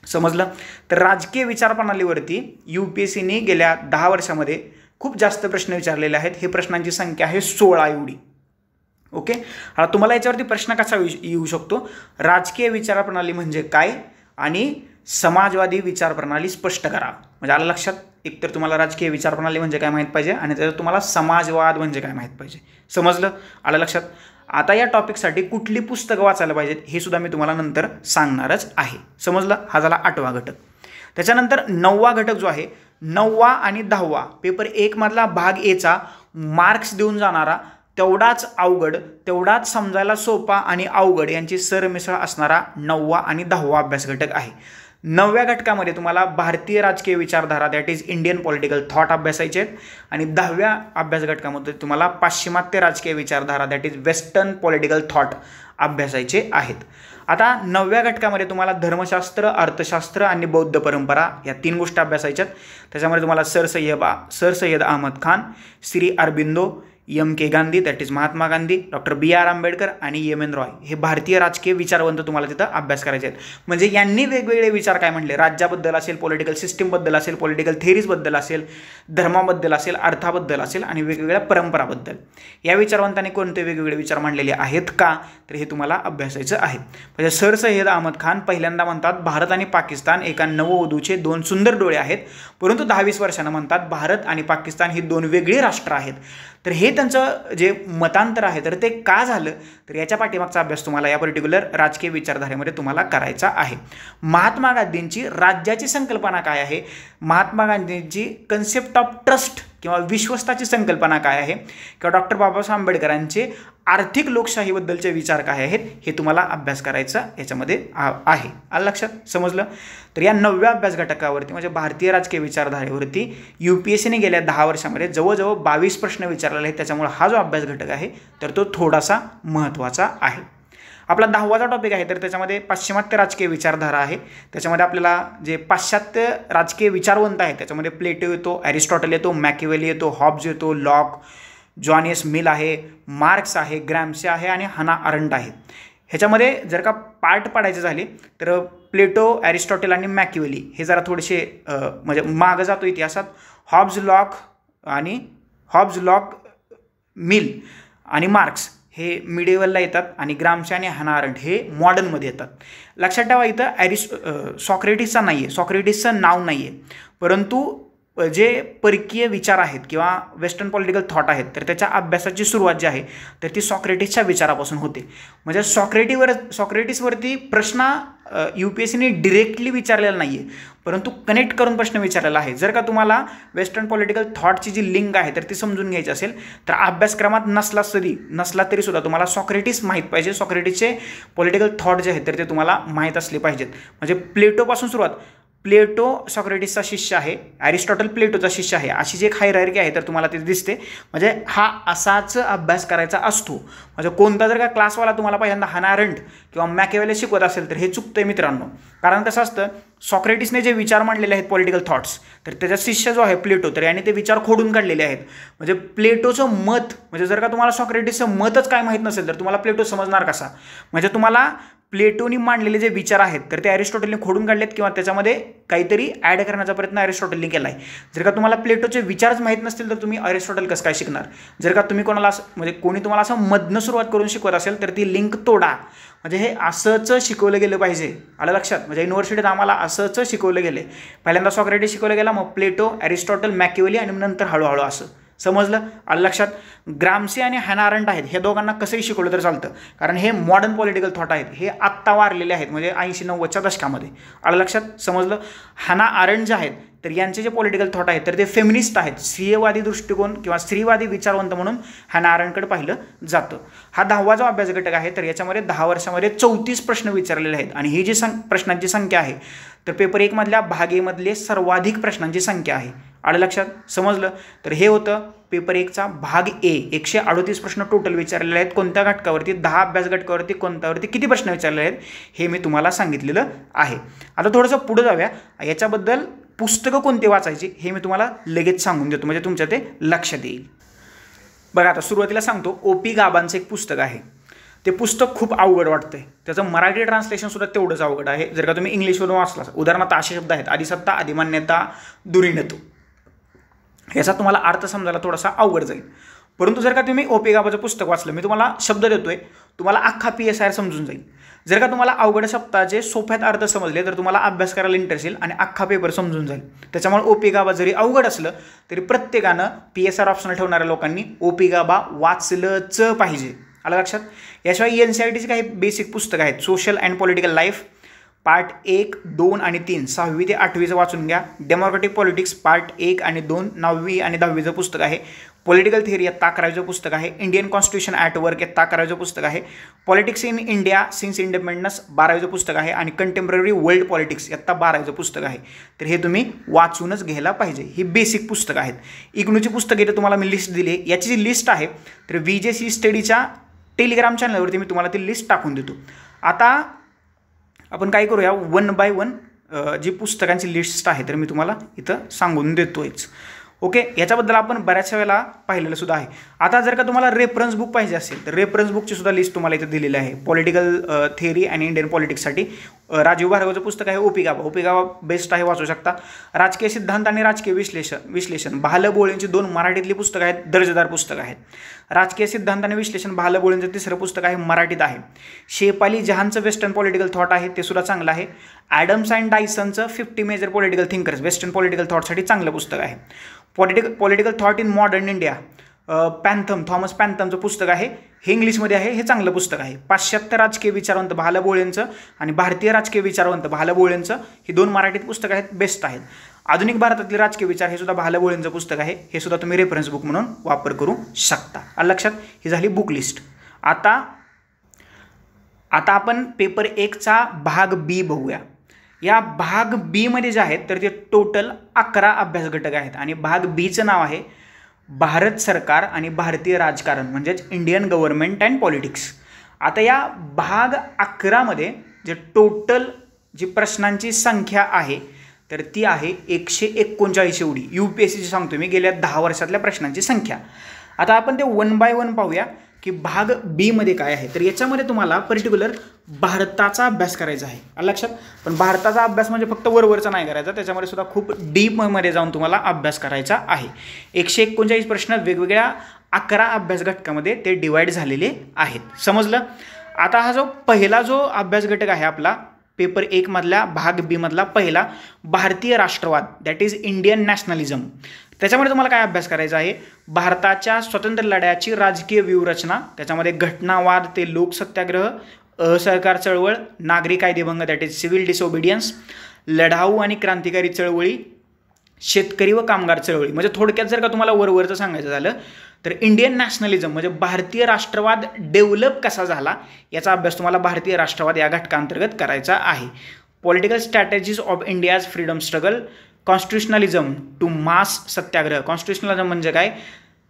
समजलं. तर राजकीय विचारप्रणालीवरती UPSCने गेल्या 10 वर्षामध्ये खूप जास्त प्रश्न विचारलेले आहेत. हे प्रश्नांची संख्या आहे 16 एवढी. ओके, आता तुम्हाला याच्यावरती प्रश्न कसा येऊ शकतो, राजकीय विचारप्रणाली म्हणजे काय आणि समाजवादी विचारप्रणाली स्पष्ट करा. म्हणजे आलं लक्षात, एकतर तुम्हाला राजकीय विचारप्रणाली म्हणजे काय माहीत पाहिजे आणि त्याच्यात तुम्हाला समाजवाद म्हणजे काय माहीत पाहिजे. समजलं, आलं लक्षात. आता या टॉपिकसाठी कुठली पुस्तकं वाचायला पाहिजेत हे सुद्धा मी तुम्हाला नंतर सांगणारच आहे. समजलं, हा झाला 8वा घटक. त्याच्यानंतर 9वा घटक जो आहे, 9वा आणि 10वा पेपर 1 मधला भाग एचा मार्क्स देऊन जाणारा, तेवढाच अवघड, तेवढाच समजायला सोपा आणि अवघड यांची सरमिसळ असणारा 9वा आणि 10वा अभ्यास घटक आहे. 9व्या घटकामध्ये तुम्हाला भारतीय राजकीय विचारधारा that is Indian political thought अभ्यासायचे आहेत आणि 10व्या अभ्यास घटकामध्ये तुम्हाला पाश्चिमात्य राजकीय विचारधारा that is western political thought अभ्यासायचे आहेत. आता 9व्या घटकामध्ये तुम्हाला धर्मशास्त्र, अर्थशास्त्र आणि बौद्ध परंपरा या 3 गोष्टी अभ्यासायच्यात. त्याच्यामध्ये तुम्हाला sir Syed Ahmad Khan, Shri Aurobindo, M.K. Gandhi that is Mahatma Gandhi, doctor B.R. Ambedkar आणि M.N. रॉय हे भारतीय राजकीय विचारवंत तुम्हाला तिथं अभ्यास करायचे आहेत. म्हणजे यांनी वेगवेगळे विचार काय म्हणले, राज्याबद्दल असेल, पॉलिटिकल सिस्टीमबद्दल असेल, पॉलिटिकल थेरीजबद्दल असेल, धर्माबद्दल असेल, अर्थाबद्दल असेल आणि वेगवेगळ्या परंपराबद्दल या विचारवंतांनी कोणते वेगवेगळे विचार मांडलेले आहेत का, तर हे तुम्हाला अभ्यासायचं आहे. म्हणजे सर सय्यद अहमद खान पहिल्यांदा म्हणतात भारत आणि पाकिस्तान एका नववधूचे 2 सुंदर डोळे आहेत, परंतु 10-20 वर्षांना म्हणतात भारत आणि पाकिस्तान ही 2 वेगळी राष्ट्र आहेत. तर हे त्यांचं जे मतांतर आहे तर ते का झालं, तर याच्या पाठीमागचा अभ्यास तुम्हाला या पर्टिक्युलर राजकीय विचारधारेमध्ये तुम्हाला करायचा आहे. महात्मा गांधींची राज्याची संकल्पना काय आहे, महात्मा गांधींची कन्सेप्ट ऑफ ट्रस्ट किंवा विश्वस्ताची संकल्पना काय आहे, किंवा डॉक्टर बाबासाहेब आंबेडकरांचे आर्थिक लोकशाहीबद्दलचे विचार काय आहेत हे तुम्हाला अभ्यास करायचा याच्यामध्ये आहे. आलं लक्षात, समजलं. तर या 9व्या अभ्यास घटकावरती म्हणजे भारतीय राजकीय विचारधारेवरती UPSCने गेल्या 10 वर्षामध्ये जवळजवळ 22 प्रश्न विचारलेले आहेत. त्याच्यामुळे हा जो अभ्यास घटक आहे तर तो थोडासा महत्त्वाचा आहे. आपला 10वाचा टॉपिक आहे तर त्याच्यामध्ये पाश्चिमात्य राजकीय विचारधारा आहे. त्याच्यामध्ये आपल्याला जे पाश्चात्य राजकीय विचारवंत आहेत त्याच्यामध्ये प्लेटो येतो, ॲरिस्टॉटल येतो, मॅकिवेली येतो, हॉब्स येतो, लॉक, जॉन एस मिल आहे, मार्क्स आहे, ग्रॅम्से आहे आणि हना अरंट आहे. ह्याच्यामध्ये जर का पार्ट पाडायचे झाले तर प्लेटो, ॲरिस्टॉटल आणि मॅकिवेली हे जरा थोडेसे म्हणजे मागं जातो इतिहासात. हॉब्स, लॉक, मिल आणि मार्क्स हे मिडिवलला येतात आणि ग्रामसे आणि हना अरंट हे मॉडर्नमध्ये येतात. लक्षात ठेवा इथं सॉक्रेटिसचा नाही आहे, सॉक्रेटिसचं नाव नाही आहे, परंतु जे परकीय विचार आहेत किंवा वेस्टर्न पॉलिटिकल थॉट आहेत तर त्याच्या अभ्यासाची सुरुवात जी आहे तर ती सॉक्रेटिसच्या विचारापासून होते. म्हणजे सॉक्रेटिसवरती प्रश्न UPSCने डिरेक्टली विचारलेला नाही आहे, परंतु कनेक्ट करून प्रश्न विचारलेला आहे. जर का तुम्हाला वेस्टर्न पॉलिटिकल थॉटची जी लिंक आहे तर ती समजून घ्यायची असेल तर अभ्यासक्रमात नसला तरी सुद्धा तुम्हाला सॉक्रेटिस माहीत पाहिजे. सॉक्रेटिसचे पॉलिटिकल थॉट जे आहेत तर ते तुम्हाला माहीत असले पाहिजेत. म्हणजे प्लेटोपासून सुरुवात, प्लेटो सॉक्रेटिसचा शिष्य आहे, ॲरिस्टॉटल प्लेटोचा शिष्य आहे, अशी जी एक हायरार्की आहे तर तुम्हाला ते दिसते. म्हणजे हा असाच अभ्यास करायचा असतो. म्हणजे कोणता जर का क्लासवाला तुम्हाला पहिल्यांदा हना अरंट किंवा मॅकिवेली शिकवत असेल तर हे चुकतंय मित्रांनो. कारण कसं असतं, सॉक्रेटिसने जे विचार मांडलेले आहेत पॉलिटिकल थॉट्स तर त्याचा शिष्य जो आहे प्लेटो तर याने ते विचार खोडून काढलेले आहेत. म्हणजे प्लेटोचं मत, म्हणजे जर का तुम्हाला सॉक्रेटिसचं मतच काय माहीत नसेल तर तुम्हाला प्लेटो समजणार कसा. म्हणजे तुम्हाला प्लेटोनी मांडलेले जे विचार आहेत तर ते ॲरिस्टॉटलने खोडून काढलेत किंवा त्याच्यामध्ये काहीतरी ॲड करण्याचा प्रयत्न ॲरिस्टॉटलने केला आहे. जर का तुम्हाला प्लेटोचे विचारच माहीत नसतील तर तुम्ही ॲरिस्टॉटल कसं काय शिकणार. जर का तुम्ही कोणी तुम्हाला असं मधनं सुरुवात करून शिकवत असेल तर ती लिंक तोडा. म्हणजे हे असंच शिकवलं गेलं पाहिजे. आलं लक्षात. म्हणजे युनिव्हर्सिटीत आम्हाला असंच शिकवलं गेलं. पहिल्यांदा सॉक्रेटिस शिकवलं गेला, मग प्लेटो, ॲरिस्टॉटल, मॅकिवेली आणि नंतर हळूहळू असं समजलं? आलं लक्षात? ग्रामसी आणि हॅना अरेंट आहेत, हे दोघांना कसंही शिकवलं तर चालतं, कारण हे मॉडर्न पॉलिटिकल थॉट आहेत, हे आत्ता वारलेले आहेत, म्हणजे 80-90च्या दशकामध्ये. आलं लक्षात? समजलं? हॅना अरेंट जे आहेत तर यांचे जे पॉलिटिकल थॉट आहेत तर ते फेमिनिस्ट आहेत, स्त्रीवादी दृष्टिकोन किंवा स्त्रीवादी विचारवंत म्हणून हॅना अरेंटकडे पाहिलं जातं. हा 10वा जो अभ्यास घटक आहे तर याच्यामध्ये 10 वर्षामध्ये 34 प्रश्न विचारलेले आहेत आणि ही जी प्रश्नांची संख्या आहे तर पेपर 1 मधल्या भाग ए मधले सर्वाधिक प्रश्नांची संख्या आहे. आलं लक्षात? समजलं? तर हे होतं पेपर 1चा भाग ए. 138 प्रश्न टोटल विचारलेले आहेत. कोणत्या घटकावरती, 10 अभ्यास घटकावरती कोणत्यावरती किती प्रश्न विचारलेले आहेत हे मी तुम्हाला सांगितलेलं आहे. आता थोडंसं पुढे जाऊया. याच्याबद्दल पुस्तकं कोणती वाचायची हे मी तुम्हाला लगेच सांगून देतो, म्हणजे तुमच्या ते लक्षात येईल. बघा, आता सुरुवातीला सांगतो, O.P. गाबांचं एक पुस्तक आहे. ते पुस्तक खूप अवघड वाटतंय, त्याचं मराठी ट्रान्सलेशनसुद्धा तेवढंच अवघड आहे. जर का तुम्ही इंग्लिशमधून वाचला, उदाहरणार्थ असे शब्द आहेत आदिसत्ता, अधिमान्यता, दुरीणत्व, याचा तुम्हाला अर्थ समजायला थोडासा अवघड जाईल. परंतु जर का तुम्ही O.P. गाबाचं पुस्तक वाचलं, मी तुम्हाला शब्द देतोय, तुम्हाला अख्खा PSIR समजून जाईल. जर का तुम्हाला अवघड शब्दाचे सोप्यात अर्थ समजले तर तुम्हाला अभ्यास करायला इंटरेस्ट येईल आणि अख्खा पेपर समजून जाईल. त्याच्यामुळे O.P. गाबा जरी अवघड असलं तरी प्रत्येकानं PSIR ऑप्शनल ठेवणाऱ्या लोकांनी O.P. गाबा वाचलंच पाहिजे. आलं लक्षात? याशिवाय NCERTची काही बेसिक पुस्तकं आहेत. Social and political life part 1, 2 आणि 3 6वी ते 8वीचं वाचून घ्या. डेमोक्रेटिक पॉलिटिक्स पार्ट 1 आणि 2 9वी आणि 10वीचं पुस्तक आहे. पॉलिटिकल थिअरी इयत्ता 11वीचं पुस्तक आहे. इंडियन कॉन्स्टिट्यूशन ॲट वर्क इयत्ता 11वीचं पुस्तक आहे. Politics in India since independence 12वीचं पुस्तक आहे आणि कंटेम्पररी वर्ल्ड पॉलिटिक्स इयत्ता 12वीचं पुस्तक आहे. तर हे तुम्ही वाचूनच घ्यायला पाहिजे. ही बेसिक पुस्तकं आहेत. इग्नूची पुस्तके तर तुम्हाला मी लिस्ट दिली आहे. याची जी लिस्ट आहे तर VJC स्टडीच्या टेलिग्राम चॅनलवरती मी तुम्हाला ती लिस्ट टाकून देतो. आता आपण काय करूया, 1 बाय 1 जी पुस्तकांची लिस्ट आहे तर मी तुम्हाला इथं सांगून देतोयच. ओके, याच्याबद्दल आपण बऱ्याचशा वेळेला पाहिलेलं सुद्धा आहे. आता जर का तुम्हाला रेफरन्स बुक पाहिजे असेल तर रेफरन्स बुकची सुद्धा लिस्ट तुम्हाला इथं दिलेली आहे. पॉलिटिकल थिअरी आणि इंडियन पॉलिटिक्ससाठी राजीव भार्गवचं पुस्तक आहे O.P. गाबा बेस्ट आहे, वाचू शकता. राजकीय सिद्धांत आणि राजकीय विश्लेषण भाल बोळेंची 2 मराठीतली पुस्तकं आहेत, दर्जेदार पुस्तकं आहेत. राजकीय सिद्धांत आणि विश्लेषण भाल बोळेंचं 3रं पुस्तक आहे, मराठीत आहे. शेफाली जहानचं वेस्टर्न पॉलिटिकल थॉट आहे, ते सुद्धा चांगलं आहे. ॲडम्स अँड डायसनचं 50 major political thinkers western political थॉटसाठी चांगलं पुस्तक आहे. Political thought in modern India Thomas पॅन्थमचं पुस्तक आहे, हे इंग्लिशमध्ये आहे, हे चांगलं पुस्तक आहे. पाश्चात्य राजकीय विचारवंत भाल बोळेंचं आणि भारतीय राजकीय विचारवंत भाल बोळेंचं ही 2 मराठीत पुस्तकं आहेत, बेस्ट आहेत. आधुनिक भारतातले राजकीय विचार हे सुद्धा भाल बोळेंचं पुस्तक आहे, हे सुद्धा तुम्ही रेफरन्स बुक म्हणून वापर करू शकता. आलं लक्षात? ही झाली बुक लिस्ट. आता आपण पेपर 1चा भाग B बघूया. या भाग B मध्ये जे आहेत तर ते टोटल 11 अभ्यास घटक आहेत आणि भाग Bचं नाव आहे भारत सरकार आणि भारतीय राजकारण, म्हणजेच इंडियन गव्हर्नमेंट अँड पॉलिटिक्स. आता या भाग 11 मध्ये जे टोटल जी प्रश्नांची संख्या आहे तर ती आहे 139 एवढी. UPSCची सांगतो मी, गेल्या 10 वर्षातल्या प्रश्नांची संख्या. आता आपण ते 1 बाय 1 पाहूया की भाग B मध्ये काय आहे. तर याच्यामध्ये तुम्हाला पर्टिक्युलर भारताचा अभ्यास करायचा आहे. लक्षात? पण भारताचा अभ्यास म्हणजे फक्त वरवरचा नाही करायचा, त्याच्यामध्ये सुद्धा खूप डीपमध्ये जाऊन तुम्हाला अभ्यास करायचा आहे. 139 प्रश्न वेगवेगळ्या 11 अभ्यास घटकामध्ये ते डिवाइड झालेले आहेत. समजलं? आता हा जो पहिला जो अभ्यास घटक आहे आपला पेपर 1 मधला भाग B मधला पहिला, भारतीय राष्ट्रवाद, दॅट इज इंडियन नॅशनलिझम. त्याच्यामध्ये तुम्हाला काय अभ्यास करायचा आहे, भारताच्या स्वातंत्र्य लढ्याची राजकीय व्यूहरचना, त्याच्यामध्ये घटनावाद ते लोकसत्याग्रह, असहकार चळवळ, नागरी कायदेभंग दॅट इज सिव्हिल डिसओबिडियन्स, लढाऊ आणि क्रांतिकारी चळवळी, शेतकरी व कामगार चळवळी. म्हणजे थोडक्यात जर का तुम्हाला वरवरचं सांगायचं झालं तर इंडियन नॅशनलिझम म्हणजे भारतीय राष्ट्रवाद डेव्हलप कसा झाला याचा अभ्यास तुम्हाला भारतीय राष्ट्रवाद या घटकांतर्गत करायचा आहे. Political strategies of India's freedom struggle, constitutionalism to mass satyagraha. Constitutionalism म्हणजे काय,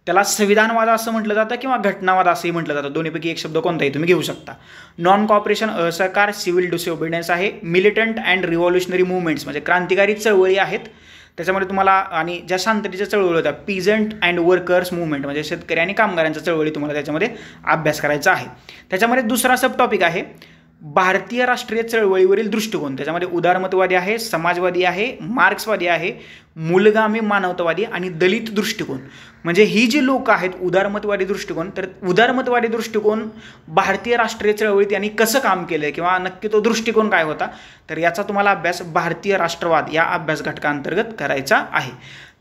त्याला संविधानवाद असं म्हटलं जातं किंवा घटनावाद असंही म्हटलं जातं, दोन्हीपैकी एक शब्द कोणताही तुम्ही घेऊ शकता. नॉन कॉपरेशन असहकार, सिव्हिल डिसओबिडियन्स आहे. मिलिटंट अँड रिव्हॉल्युशनरी मुवमेंट्स म्हणजे क्रांतिकारी चळवळी आहेत त्याच्यामध्ये तुम्हाला, आणि ज्या शांततेच्या चळवळी होत्या पीझंट अँड वर्कर्स मुवमेंट म्हणजे शेतकरी आणि कामगारांच्या चळवळी तुम्हाला त्याच्यामध्ये अभ्यास करायचा आहे. त्याच्यामध्ये दुसरा सब टॉपिक आहे भारतीय राष्ट्रीय चळवळीवरील दृष्टिकोन. त्याच्यामध्ये उदारमतवादी आहे, समाजवादी आहे, मार्क्सवादी आहे, मूलगामी मानवतावादी आणि दलित दृष्टिकोन. म्हणजे ही जी लोक आहेत उदारमतवादी दृष्टिकोन, तर उदारमतवादी दृष्टिकोन भारतीय राष्ट्रीय चळवळीत यांनी कसं काम केलं किंवा नक्की तो दृष्टिकोन काय होता, तर याचा तुम्हाला अभ्यास भारतीय राष्ट्रवाद या अभ्यास घटकांतर्गत करायचा आहे.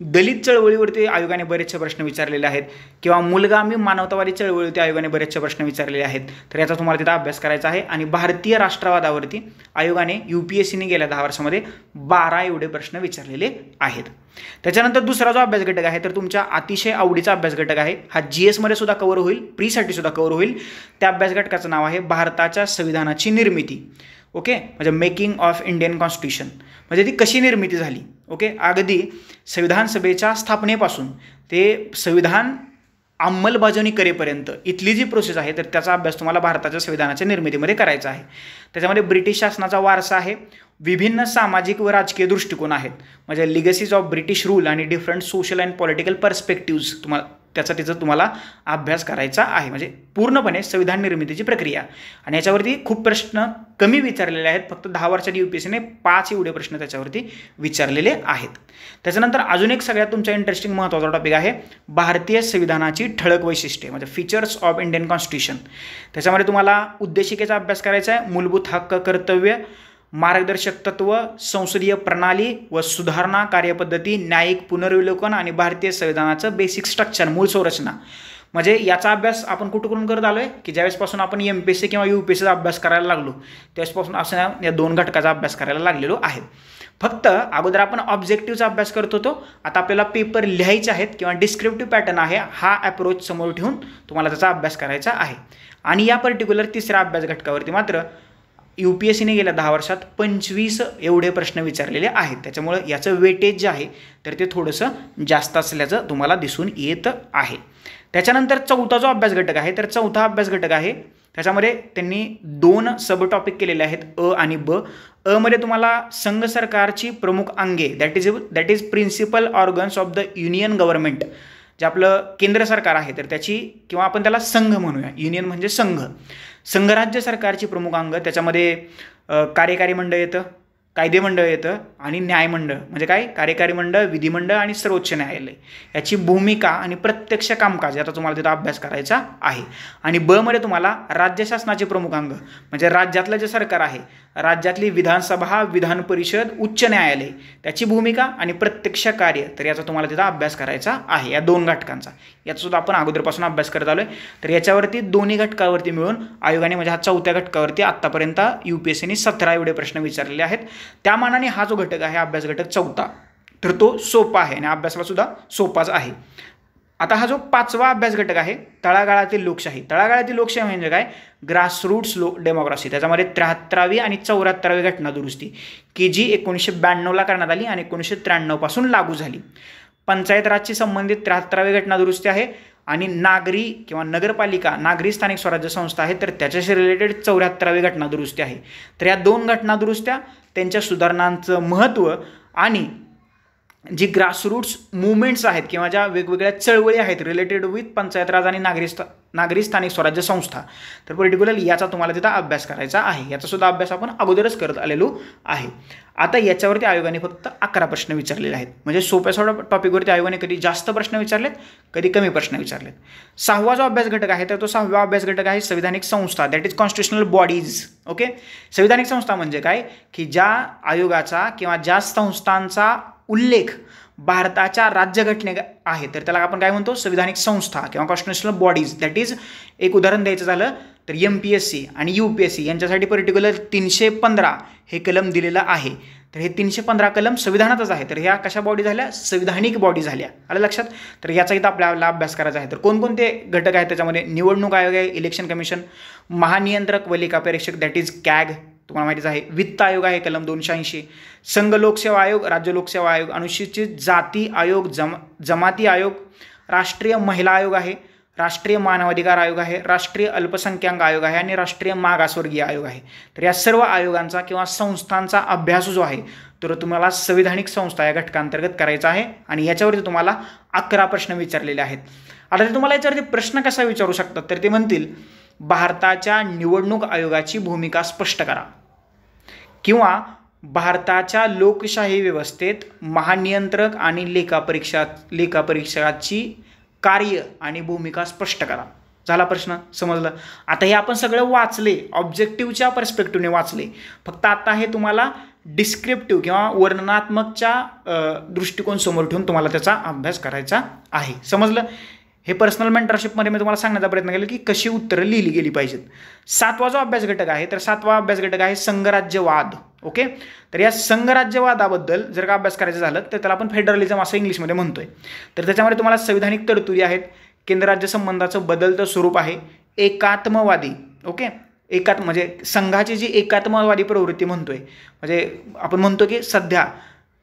दलित चळवळीवरती आयोगाने बरेचसे प्रश्न विचारलेले आहेत किंवा मूलगामी मानवतावादी चळवळीवरती आयोगाने बरेचसे प्रश्न विचारलेले आहेत, तर याचा तुम्हाला तिथं अभ्यास करायचा आहे. आणि भारतीय राष्ट्रवादावरती आयोगाने UPSCने गेल्या 10 वर्षामध्ये 12 एवढे प्रश्न विचारलेले आहेत. त्याच्यानंतर दुसरा जो अभ्यास घटक आहे तर तुमच्या अतिशय आवडीचा अभ्यास घटक आहे, हा GS मध्ये सुद्धा कव्हर होईल, प्रीसाठी सुद्धा कव्हर होईल. त्या अभ्यास घटकाचं नाव आहे भारताच्या संविधानाची निर्मिती. ओके, म्हणजे मेकिंग ऑफ इंडियन कॉन्स्टिट्यूशन, म्हणजे ती कशी निर्मिती झाली. ओके, अगदी संविधान सभेच्या स्थापनेपासून ते संविधान अंमलबजावणी करेपर्यंत इथली जी प्रोसेस आहे तर त्याचा अभ्यास तुम्हाला भारताच्या संविधानाच्या निर्मितीमध्ये करायचा आहे. त्याच्यामध्ये ब्रिटिश शासनाचा वारसा आहे, विभिन्न सामाजिक व राजकीय दृष्टिकोन आहेत, म्हणजे लिगसीज ऑफ ब्रिटिश रूल आणि डिफरंट सोशल अँड पॉलिटिकल पर्स्पेक्टिव्ज तिचा तुम्हाला अभ्यास करायचा आहे. म्हणजे पूर्णपणे संविधान निर्मितीची प्रक्रिया. आणि याच्यावरती खूप प्रश्न कमी विचारलेले आहेत, फक्त 10 वर्षात UPSCने 5 एवढे प्रश्न त्याच्यावरती विचारलेले आहेत. त्याच्यानंतर अजून एक सगळ्यात तुमचा इंटरेस्टिंग महत्त्वाचा टॉपिक आहे भारतीय संविधानाची ठळक वैशिष्ट्ये, म्हणजे फीचर्स ऑफ इंडियन कॉन्स्टिट्यूशन. त्याच्यामध्ये तुम्हाला उद्देशिकेचा अभ्यास करायचा आहे, मूलभूत हक्क, कर्तव्य, मार्गदर्शक तत्व, संसदीय प्रणाली व सुधारणा कार्यपद्धती, न्यायिक पुनर्विलोकन आणि भारतीय संविधानाचं बेसिक स्ट्रक्चर, मूळ संरचना. म्हणजे याचा अभ्यास आपण कुठून करत आलोय की ज्यावेळेसपासून आपण MPSC किंवा UPSCचा अभ्यास करायला लागलो त्यावेळेसपासून असं या 2 घटकाचा अभ्यास करायला लागलेलो आहे. फक्त अगोदर आपण ऑब्जेक्टिव्हचा अभ्यास करत होतो, आता आपल्याला पेपर लिहायचे आहेत किंवा डिस्क्रिप्टिव्ह पॅटर्न आहे, हा अप्रोच समोर ठेवून तुम्हाला त्याचा अभ्यास करायचा आहे. आणि या पर्टिक्युलर तिसऱ्या अभ्यास घटकावरती मात्र UPSCने गेल्या 10 वर्षात 25 एवढे प्रश्न विचारलेले आहेत. त्याच्यामुळे याचं वेटेज जे आहे तर ते थोडंसं जास्त असल्याचं तुम्हाला दिसून येत आहे. त्याच्यानंतर चौथा जो अभ्यास घटक आहे तर चौथा अभ्यास घटक आहे त्याच्यामध्ये त्यांनी 2 सब टॉपिक केलेले आहेत, अ आणि ब. अ मध्ये तुम्हाला संघ सरकारची प्रमुख अंगे that is principal organs of the union government, जे आपलं केंद्र सरकार आहे तर त्याची किंवा आपण त्याला संघ म्हणूया, युनियन म्हणजे संघ, संघराज्य सरकारची प्रमुख अंग. त्याच्यामध्ये कार्यकारी मंडळ येतं, कायदे मंडळ येतं आणि न्यायमंडळ, म्हणजे काय कार्यकारी मंडळ, विधिमंडळ आणि सर्वोच्च न्यायालय, याची भूमिका आणि प्रत्यक्ष कामकाज याचा तुम्हाला तिथं अभ्यास करायचा आहे. आणि ब मध्ये तुम्हाला राज्य शासनाचे प्रमुख अंग, म्हणजे राज्यातलं जे सरकार आहे, राज्यातली विधानसभा, विधान परिषद, उच्च न्यायालय, त्याची भूमिका आणि प्रत्यक्ष कार्य, तर याचा तुम्हाला तिथं अभ्यास करायचा आहे. या 2 घटकांचा याचा सुद्धा आपण अगोदरपासून अभ्यास करत आलोय. तर याच्यावरती दोन्ही घटकावरती मिळून आयोगाने म्हणजे हा चौथ्या घटकावरती आत्तापर्यंत UPSCने 17 एवढे प्रश्न विचारलेले आहेत. त्या मानाने हा जो घटक आहे अभ्यास घटक चौथा तर तो सोपा आहे आणि अभ्यासाला सुद्धा सोपाच आहे. आता हा जो 5वा अभ्यास घटक आहे तळागाळातील लोकशाही. तळागाळातील लोकशाही म्हणजे काय, ग्रासरूट्स डेमोक्रेसी. त्याच्यामध्ये 73वी आणि 74वी घटना दुरुस्ती की जी 1992ला करण्यात आली आणि 1993 पासून लागू झाली. पंचायत राजशी संबंधित 73वी घटना दुरुस्ती आहे आणि नागरी किंवा नगरपालिका, नागरी स्थानिक स्वराज्य संस्था आहे तर त्याच्याशी रिलेटेड 74वी घटना दुरुस्ती आहे. तर या 2 घटना दुरुस्त्या, त्यांच्या सुधारणांचं महत्त्व आणि जी ग्रासरूट्स मुवमेंट्स आहेत किंवा ज्या वेगवेगळ्या चळवळी आहेत रिलेटेड विथ पंचायत राज आणि नागरी स्थानिक स्वराज्य संस्था, तर पर्टिक्युलरली याचा तुम्हाला तिथं अभ्यास करायचा आहे. याचा सुद्धा अभ्यास आपण अगोदरच करत आलेलो आहे. आता याच्यावरती आयोगाने फक्त 11 प्रश्न विचारलेले आहेत. म्हणजे सोप्या टॉपिकवरती आयोगाने कधी जास्त प्रश्न विचारलेत, कधी कमी प्रश्न विचारलेत. 6वा जो अभ्यास घटक आहे तर तो 6वा अभ्यास घटक आहे संविधानिक संस्था, that is constitutional bodies. Okay, संविधानिक संस्था म्हणजे काय की ज्या आयोगाचा किंवा ज्या संस्थांचा उल्लेख भारताच्या राज्यघटने आहे तर त्याला आपण काय म्हणतो, संविधानिक संस्था किंवा कॉन्स्टिट्युशनल बॉडीज. दॅट इज एक उदाहरण द्यायचं झालं तर MPSC आणि UPSC यांच्यासाठी पर्टिक्युलर 315 हे कलम दिलेलं आहे. तर हे 315 कलम संविधानातच आहे. तर ह्या कशा बॉडी झाल्या, संविधानिक बॉडी झाल्या. आलं लक्षात. तर याचा इथं आपल्याला अभ्यास करायचा आहे. तर कोणकोणते घटक आहेत त्याच्यामध्ये, निवडणूक आयोग आहे, इलेक्शन कमिशन, महानियंत्रक व लेखापरीक्षक दॅट इज CAG तुम्हाला माहितीच आहे, वित्त आयोग आहे कलम 280, संघ लोकसेवा आयोग, राज्य लोकसेवा आयोग, अनुसूचित जाती आयोग, जमाती आयोग, राष्ट्रीय महिला आयोग आहे, राष्ट्रीय मानवाधिकार आयोग आहे, राष्ट्रीय अल्पसंख्याक आयोग आहे आणि राष्ट्रीय मागासवर्गीय आयोग आहे. तर या सर्व आयोगांचा किंवा संस्थांचा अभ्यास जो आहे तर तुम्हाला संविधानिक संस्था या घटकांतर्गत करायचा आहे आणि याच्यावरती तुम्हाला 11 प्रश्न विचारलेले आहेत. आता ते तुम्हाला याच्यावरती प्रश्न कसा विचारू शकतात तर ते म्हणतील भारताच्या निवडणूक आयोगाची भूमिका स्पष्ट करा किंवा भारताच्या लोकशाही व्यवस्थेत महानियंत्रक आणि लेखापरीक्षकाची कार्य आणि भूमिका स्पष्ट करा. झाला प्रश्न, समजलं. आता हे आपण सगळं वाचले, ऑब्जेक्टिव्हच्या पर्स्पेक्टिव्हने वाचले. फक्त आता हे तुम्हाला डिस्क्रिप्टिव्ह किंवा वर्णनात्मकच्या दृष्टिकोन समोर ठेवून तुम्हाला त्याचा अभ्यास करायचा आहे. समजलं. हे पर्सनल मेंटरशिपमध्ये मी तुम्हाला सांगण्याचा प्रयत्न केला की कशी उत्तरं लिहिली गेली पाहिजेत. 7वा जो अभ्यास घटक आहे, तर 7वा अभ्यास घटक आहे संघराज्यवाद. ओके. तर या संघराज्यवादाबद्दल जर का अभ्यास करायचं झालं तर त्याला आपण फेडरलिझम असं इंग्लिशमध्ये म्हणतोय. तर त्याच्यामध्ये तुम्हाला संविधानिक तरतुदी आहेत, केंद्र राज्य संबंधाचं बदलतं स्वरूप आहे, एकात्मवादी. ओके. म्हणजे संघाची जी एकात्मवादी प्रवृत्ती म्हणतोय, म्हणजे आपण म्हणतो की सध्या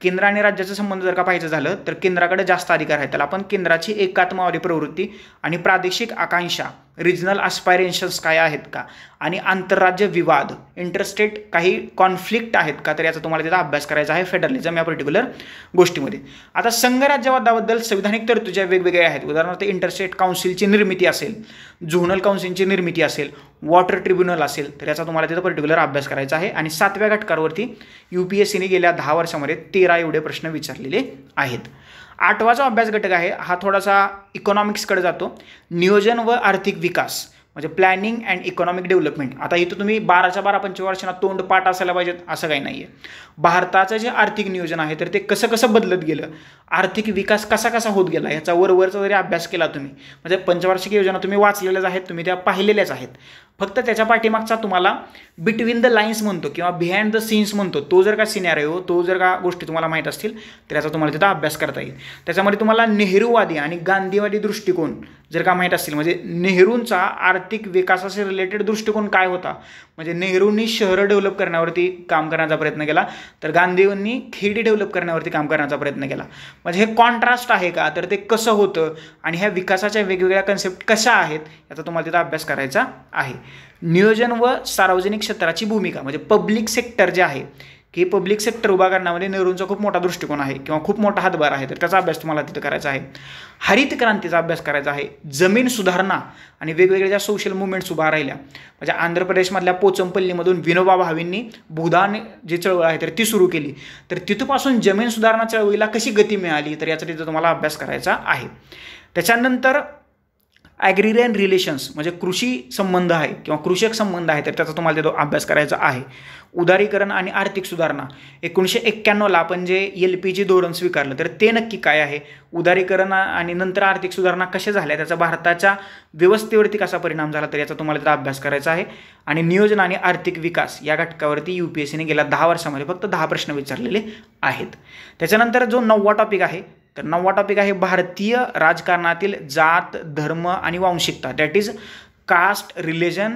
केंद्र आणि राज्याचा संबंध जर का पाहायचं झालं तर केंद्राकडे जास्त अधिकार आहेत, त्याला आपण केंद्राची एकात्मवादी प्रवृत्ती आणि प्रादेशिक आकांक्षा रिजनल ॲस्पायरेशन्स काय आहेत का, आणि आंतरराज्य विवाद इंटरस्टेट काही कॉन्फ्लिक्ट आहेत का, तर याचा तुम्हाला त्याचा अभ्यास करायचा आहे फेडरलिझम या पर्टिक्युलर गोष्टीमध्ये. आता संघराज्यवादाबद्दल संविधानिक तरतुदी वेगवेगळ्या आहेत. उदाहरणार्थ इंटरस्टेट काउन्सिलची निर्मिती असेल, झोनल काउन्सिलची निर्मिती असेल, वॉटर ट्रिब्युनल असेल, तर याचा तुम्हाला त्याचा पर्टिक्युलर अभ्यास करायचा आहे. आणि 7व्या घटकावरती UPSCने गेल्या 10 वर्षामध्ये 13 एवढे प्रश्न विचारलेले आहेत. 8वा जो अभ्यास घटक आहे हा थोडासा इकॉनॉमिक्सकडे जातो, नियोजन व आर्थिक विकास, म्हणजे प्लॅनिंग अँड इकॉनॉमिक डेव्हलपमेंट. आता इथं तुम्ही 12च्या 12 पंचवार्षिकांना तोंड पाठ असायला पाहिजेत असं काही नाही आहे. भारताचं जे आर्थिक नियोजन आहे तर ते कसं कसं बदलत गेलं, आर्थिक विकास कसा कसा होत गेला, याचा वरवरचा जरी अभ्यास केला तुम्ही, म्हणजे पंचवार्षिक योजना तुम्ही वाचलेल्याच आहेत, तुम्ही त्या पाहिलेल्याच आहेत, फक्त त्याच्या पाठीमागचा तुम्हाला बिटवीन द लाईन्स म्हणतो किंवा बिहाइंड द सीन्स म्हणतो, तो जर का सिनॅरिओ, तो जर का गोष्टी तुम्हाला माहीत असतील तर याचा तुम्हाला तिथं अभ्यास करता येईल. त्याच्यामध्ये तुम्हाला नेहरूवादी आणि गांधीवादी दृष्टिकोन जर का माहीत असतील, म्हणजे नेहरूंचा आर्थिक विकासाशी रिलेटेड दृष्टिकोन काय होता, म्हणजे नेहरूंनी शहरं डेव्हलप करण्यावरती काम करण्याचा प्रयत्न केला, तर गांधींनी खेडी डेव्हलप करण्यावरती काम करण्याचा प्रयत्न केला. म्हणजे हे कॉन्ट्रास्ट आहे का, तर ते कसं होतं आणि ह्या विकासाच्या वेगवेगळ्या कन्सेप्ट कशा आहेत याचा तुम्हाला तिथं अभ्यास करायचा आहे. नियोजन व सार्वजनिक क्षेत्राची भूमिका, म्हणजे पब्लिक सेक्टर जे आहे की पब्लिक सेक्टर उभा करण्यामध्ये नेहरूंचा खूप मोठा दृष्टिकोन आहे किंवा खूप मोठा हातभार आहे, तर त्याचा अभ्यास तुम्हाला तिथं करायचा आहे. हरित क्रांतीचा अभ्यास करायचा आहे, जमीन सुधारणा आणि वेगवेगळ्या ज्या सोशल मुवमेंट्स उभा राहिल्या, म्हणजे आंध्र प्रदेशमधल्या पोचमपल्लीमधून विनोबा भावेंनी भूदान जी चळवळ आहे तर ती सुरू केली, तर तिथपासून जमीन सुधारणा चळवळीला कशी गती मिळाली, तर याचा तिथं तुम्हाला अभ्यास करायचा आहे. त्याच्यानंतर ॲग्रिरियन रिलेशन्स, म्हणजे कृषी संबंध आहे किंवा कृषक संबंध आहे, तर त्याचा तुम्हाला तिथं अभ्यास करायचा आहे. उदारीकरण आणि आर्थिक सुधारणा, 1991ला आपण जे LPG धोरण स्वीकारलं तर ते नक्की काय आहे, उदारीकरण आणि नंतर आर्थिक सुधारणा कशा झाल्या, त्याचा भारताच्या व्यवस्थेवरती कसा परिणाम झाला, तर याचा तुम्हाला तिथं अभ्यास करायचा आहे. आणि नियोजन आणि आर्थिक विकास या घटकावरती UPSCने गेल्या 10 वर्षामध्ये फक्त 10 प्रश्न विचारलेले आहेत. त्याच्यानंतर जो 9वा टॉपिक आहे, तर 9वा टॉपिक आहे भारतीय राजकारणातील जात, धर्म आणि वांशिकता, that is caste, religion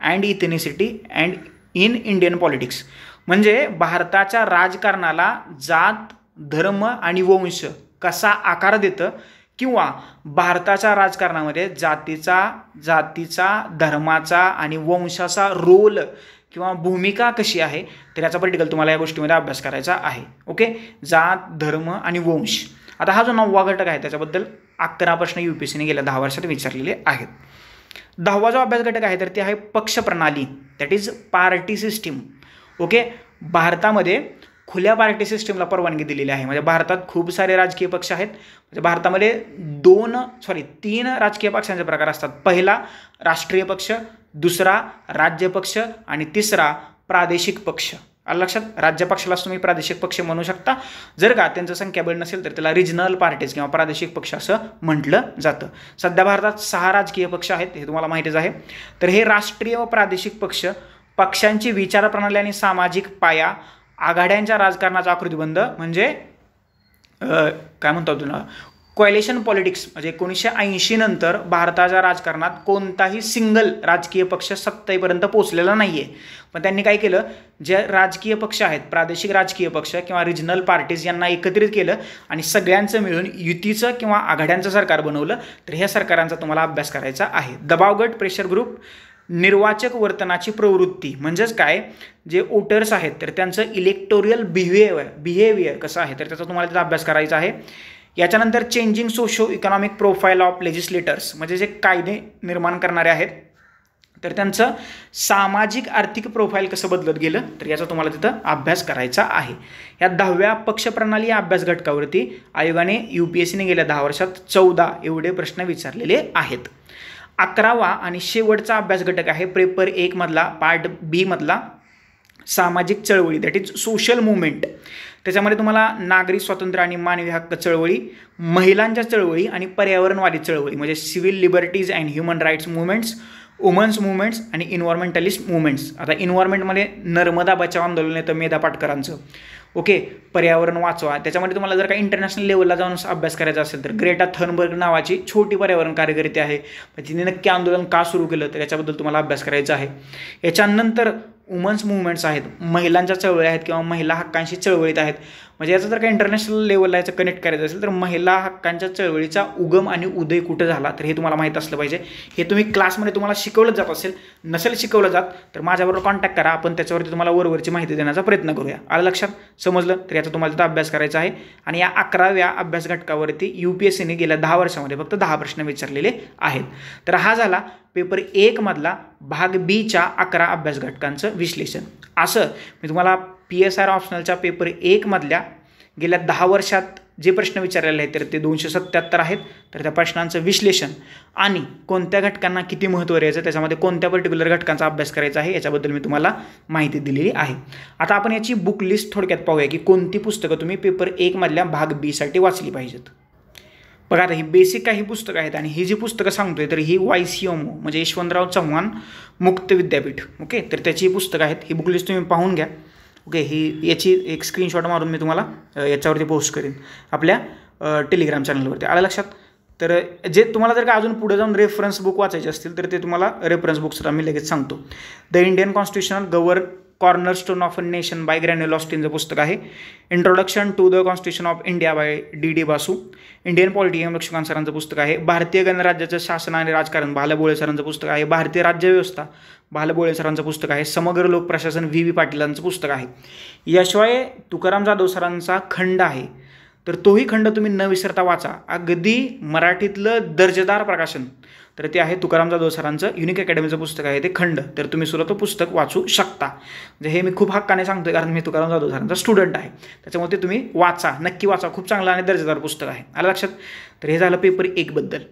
and ethnicity and in Indian politics. म्हणजे भारताच्या राजकारणाला जात, धर्म आणि वंश कसा आकार देतं किंवा भारताच्या राजकारणामध्ये जातीचा, धर्माचा आणि वंशाचा रोल किंवा भूमिका कशी आहे, तर याचा पर्टिक्युलर तुम्हाला या गोष्टीमध्ये अभ्यास करायचा आहे. ओके. जात, धर्म आणि वंश. आता हा जो 9वा घटक आहे त्याच्याबद्दल 11 प्रश्न UPSCने गेल्या 10 वर्षात विचारलेले आहेत. 10वा जो अभ्यास घटक आहे तर ते आहे पक्ष प्रणाली, that is party system. Okay. भारतामध्ये खुल्या पार्टी सिस्टीमला परवानगी दिलेली आहे, म्हणजे भारतात खूप सारे राजकीय पक्ष आहेत, म्हणजे भारतामध्ये 3 राजकीय पक्षांचे प्रकार असतात. पहिला राष्ट्रीय पक्ष, दुसरा राज्य पक्ष आणि तिसरा प्रादेशिक पक्ष. लक्षात, राज्य पक्षालाच तुम्ही प्रादेशिक पक्ष म्हणू शकता, जर का त्यांचं संख्याबळ नसेल तर त्याला रिजनल पार्टीज किंवा प्रादेशिक पक्ष असं म्हटलं जातं. सध्या भारतात 6 राजकीय पक्ष आहेत, हे तुम्हाला माहितीच आहे. तर हे राष्ट्रीय व प्रादेशिक पक्ष पक्षांची विचारप्रणाली आणि सामाजिक पाया, आघाड्यांच्या राजकारणाचा आकृतिबंध, म्हणजे काय म्हणतो तुला कोॲलिशन पॉलिटिक्स, म्हणजे 1980 नंतर भारताच्या राजकारणात कोणताही सिंगल राजकीय पक्ष सत्तेपर्यंत पोहोचलेला नाही आहे. पण त्यांनी काय केलं, जे राजकीय पक्ष आहेत, प्रादेशिक राजकीय पक्ष किंवा रिजनल पार्टीज यांना एकत्रित केलं आणि सगळ्यांचं मिळून युतीचं किंवा आघाड्यांचं सरकार बनवलं. तर ह्या सरकारांचा तुम्हाला अभ्यास करायचा आहे. दबावगट, प्रेशर ग्रुप, निर्वाचक वर्तनाची प्रवृत्ती, म्हणजेच काय, जे वोटर्स आहेत तर त्यांचं इलेक्टोरियल बिहेवियर कसं आहे, तर त्याचा तुम्हाला त्याचा अभ्यास करायचा आहे. याच्यानंतर changing socio economic profile of legislators, म्हणजे जे कायदे निर्माण करणारे आहेत तर त्यांचं सामाजिक आर्थिक प्रोफाईल कसं बदलत गेलं तर याचा तुम्हाला तिथं अभ्यास करायचा आहे. या 10व्या पक्षप्रणाली या अभ्यास घटकावरती आयोगाने UPSCने गेल्या 10 वर्षात 14 एवढे प्रश्न विचारलेले आहेत. 11वा आणि शेवटचा अभ्यास घटक आहे पेपर 1 मधला पार्ट B मधला सामाजिक चळवळी, दॅट इज सोशल मुवमेंट. त्याच्यामध्ये तुम्हाला नागरी स्वातंत्र्य आणि मानवी हक्क चळवळी, महिलांच्या चळवळी आणि पर्यावरणवादी चळवळी म्हणजे civil liberties and human rights movements, women's movements आणि इन्व्हायरमेंटलिस्ट मुवमेंट्स. आता इन्व्हायरमेंटमध्ये नर्मदा बचाव आंदोलन येतं मेधा पाटकरांचं, ओके, पर्यावरण वाचवा. त्याच्यामध्ये तुम्हाला जर का इंटरनॅशनल लेवलला जाऊन अभ्यास करायचा असेल तर ग्रेटा थर्नबर्ग नावाची छोटी पर्यावरण कार्यकर्ते आहे, तिने नक्की आंदोलन का सुरू केलं तर याच्याबद्दल तुम्हाला अभ्यास करायचा आहे. याच्यानंतर वुमन्स मुवमेंट्स आहेत, महिलांच्या चळवळी आहेत किंवा महिला हक्कांशी चळवळीत आहेत. म्हणजे याचं जर का इंटरनॅशनल लेवलला याचं कनेक्ट करायचं असेल तर महिला हक्कांच्या चळवळीचा उगम आणि उदय कुठं झाला तर हे तुम्हाला माहीत असलं पाहिजे. हे तुम्ही क्लासमध्ये तुम्हाला शिकवलं जात असेल, नसेल शिकवलं जात तर माझ्याबरोबर कॉन्टॅक्ट करा, आपण त्याच्यावरती तुम्हाला वरवरची माहिती देण्याचा प्रयत्न करूया. आलं लक्षात, समजलं तर याचा तुम्हाला तिथं अभ्यास करायचा आहे. आणि या 11व्या अभ्यास घटकावरती UPSCने गेल्या 10 वर्षामध्ये फक्त 10 प्रश्न विचारलेले आहेत. तर हा झाला पेपर 1 मधला भाग Bच्या 11 अभ्यास घटकांचं विश्लेषण. असं मी तुम्हाला PSR ऑप्शनलच्या पेपर 1 मधल्या गेल्या 10 वर्षात जे प्रश्न विचारलेले आहेत तर ते 277 आहेत. तर त्या प्रश्नांचं विश्लेषण आणि कोणत्या घटकांना किती महत्त्व द्यायचं, त्याच्यामध्ये कोणत्या पर्टिक्युलर घटकांचा अभ्यास करायचा आहे याच्याबद्दल मी तुम्हाला माहिती दिलेली आहे. आता आपण याची बुक लिस्ट थोडक्यात पाहूया की कोणती पुस्तकं तुम्ही पेपर 1 मधल्या भाग B साठी वाचली पाहिजेत. बघा आता ही बेसिक काही पुस्तकं आहेत आणि ही जी पुस्तकं सांगतोय तर ही YCMO म्हणजे यशवंतराव चव्हाण मुक्त विद्यापीठ, ओके, तर त्याची पुस्तकं आहेत. ही बुक लिस्ट तुम्ही पाहून घ्या, ओके. ही याची एक स्क्रीनशॉट मारून मी तुम्हाला याच्यावरती पोस्ट करेन आपल्या टेलिग्राम चॅनलवरती. आलं लक्षात. तर जे तुम्हाला जर का अजून पुढे जाऊन रेफरन्स बुक वाचायचे असतील तर ते तुम्हाला रेफरन्स बुक्स मी लगेच सांगतो. The Indian constitutional cornerstone of a nation by Granville ऑस्टिनचं पुस्तक आहे. Introduction to the constitution of India by D.D. Basu. Indian polity M Laxman सरांचं पुस्तक आहे. भारतीय गणराज्याचं शासन आणि राजकारण भालबोळे सरांचं पुस्तक आहे. भारतीय राज्यव्यवस्था भालबोळे सरांचं पुस्तक आहे. समग्र लोक प्रशासन V.V. पाटीलांचं पुस्तक आहे. याशिवाय तुकाराम जाधव सरांचा खंड आहे, तर तोही खंड तुम्ही न विसरता वाचा. अगदी मराठीतलं दर्जेदार प्रकाशन तर ते आहे तुकाराम जाधव सरांचं युनिक अकॅडमीचं पुस्तक आहे ते खंड. तर तुम्ही सुद्धा तो पुस्तक वाचू शकता. म्हणजे हे मी खूप हक्काने सांगतोय कारण मी तुकाराम जाधव सरांचा स्टुडंट आहे, त्याच्यामुळे ते तुम्ही वाचा, नक्की वाचा. खूप चांगलं आणि दर्जेदार पुस्तक आहे. आलं लक्षात. तर हे झालं पेपर 1 बद्दल.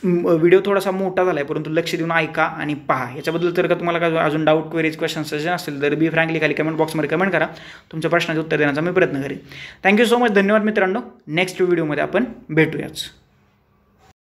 व्हिडिओ थोडासा मोठा झाला आहे परंतु लक्ष देऊन ऐका आणि पहा. याच्याबद्दल जर का तुम्हाला अजून डाऊट, क्वेरीज, क्वेश्चन, सजेशन असतील तर बी फ्रँकली खाली कमेंट बॉक्समध्ये कमेंट करा. तुमच्या प्रश्नाचे उत्तर देण्याचा मी प्रयत्न करेन. Thank you so much. धन्यवाद मित्रांनो. नेक्स्ट व्हिडिओमध्ये आपण भेटूयाच.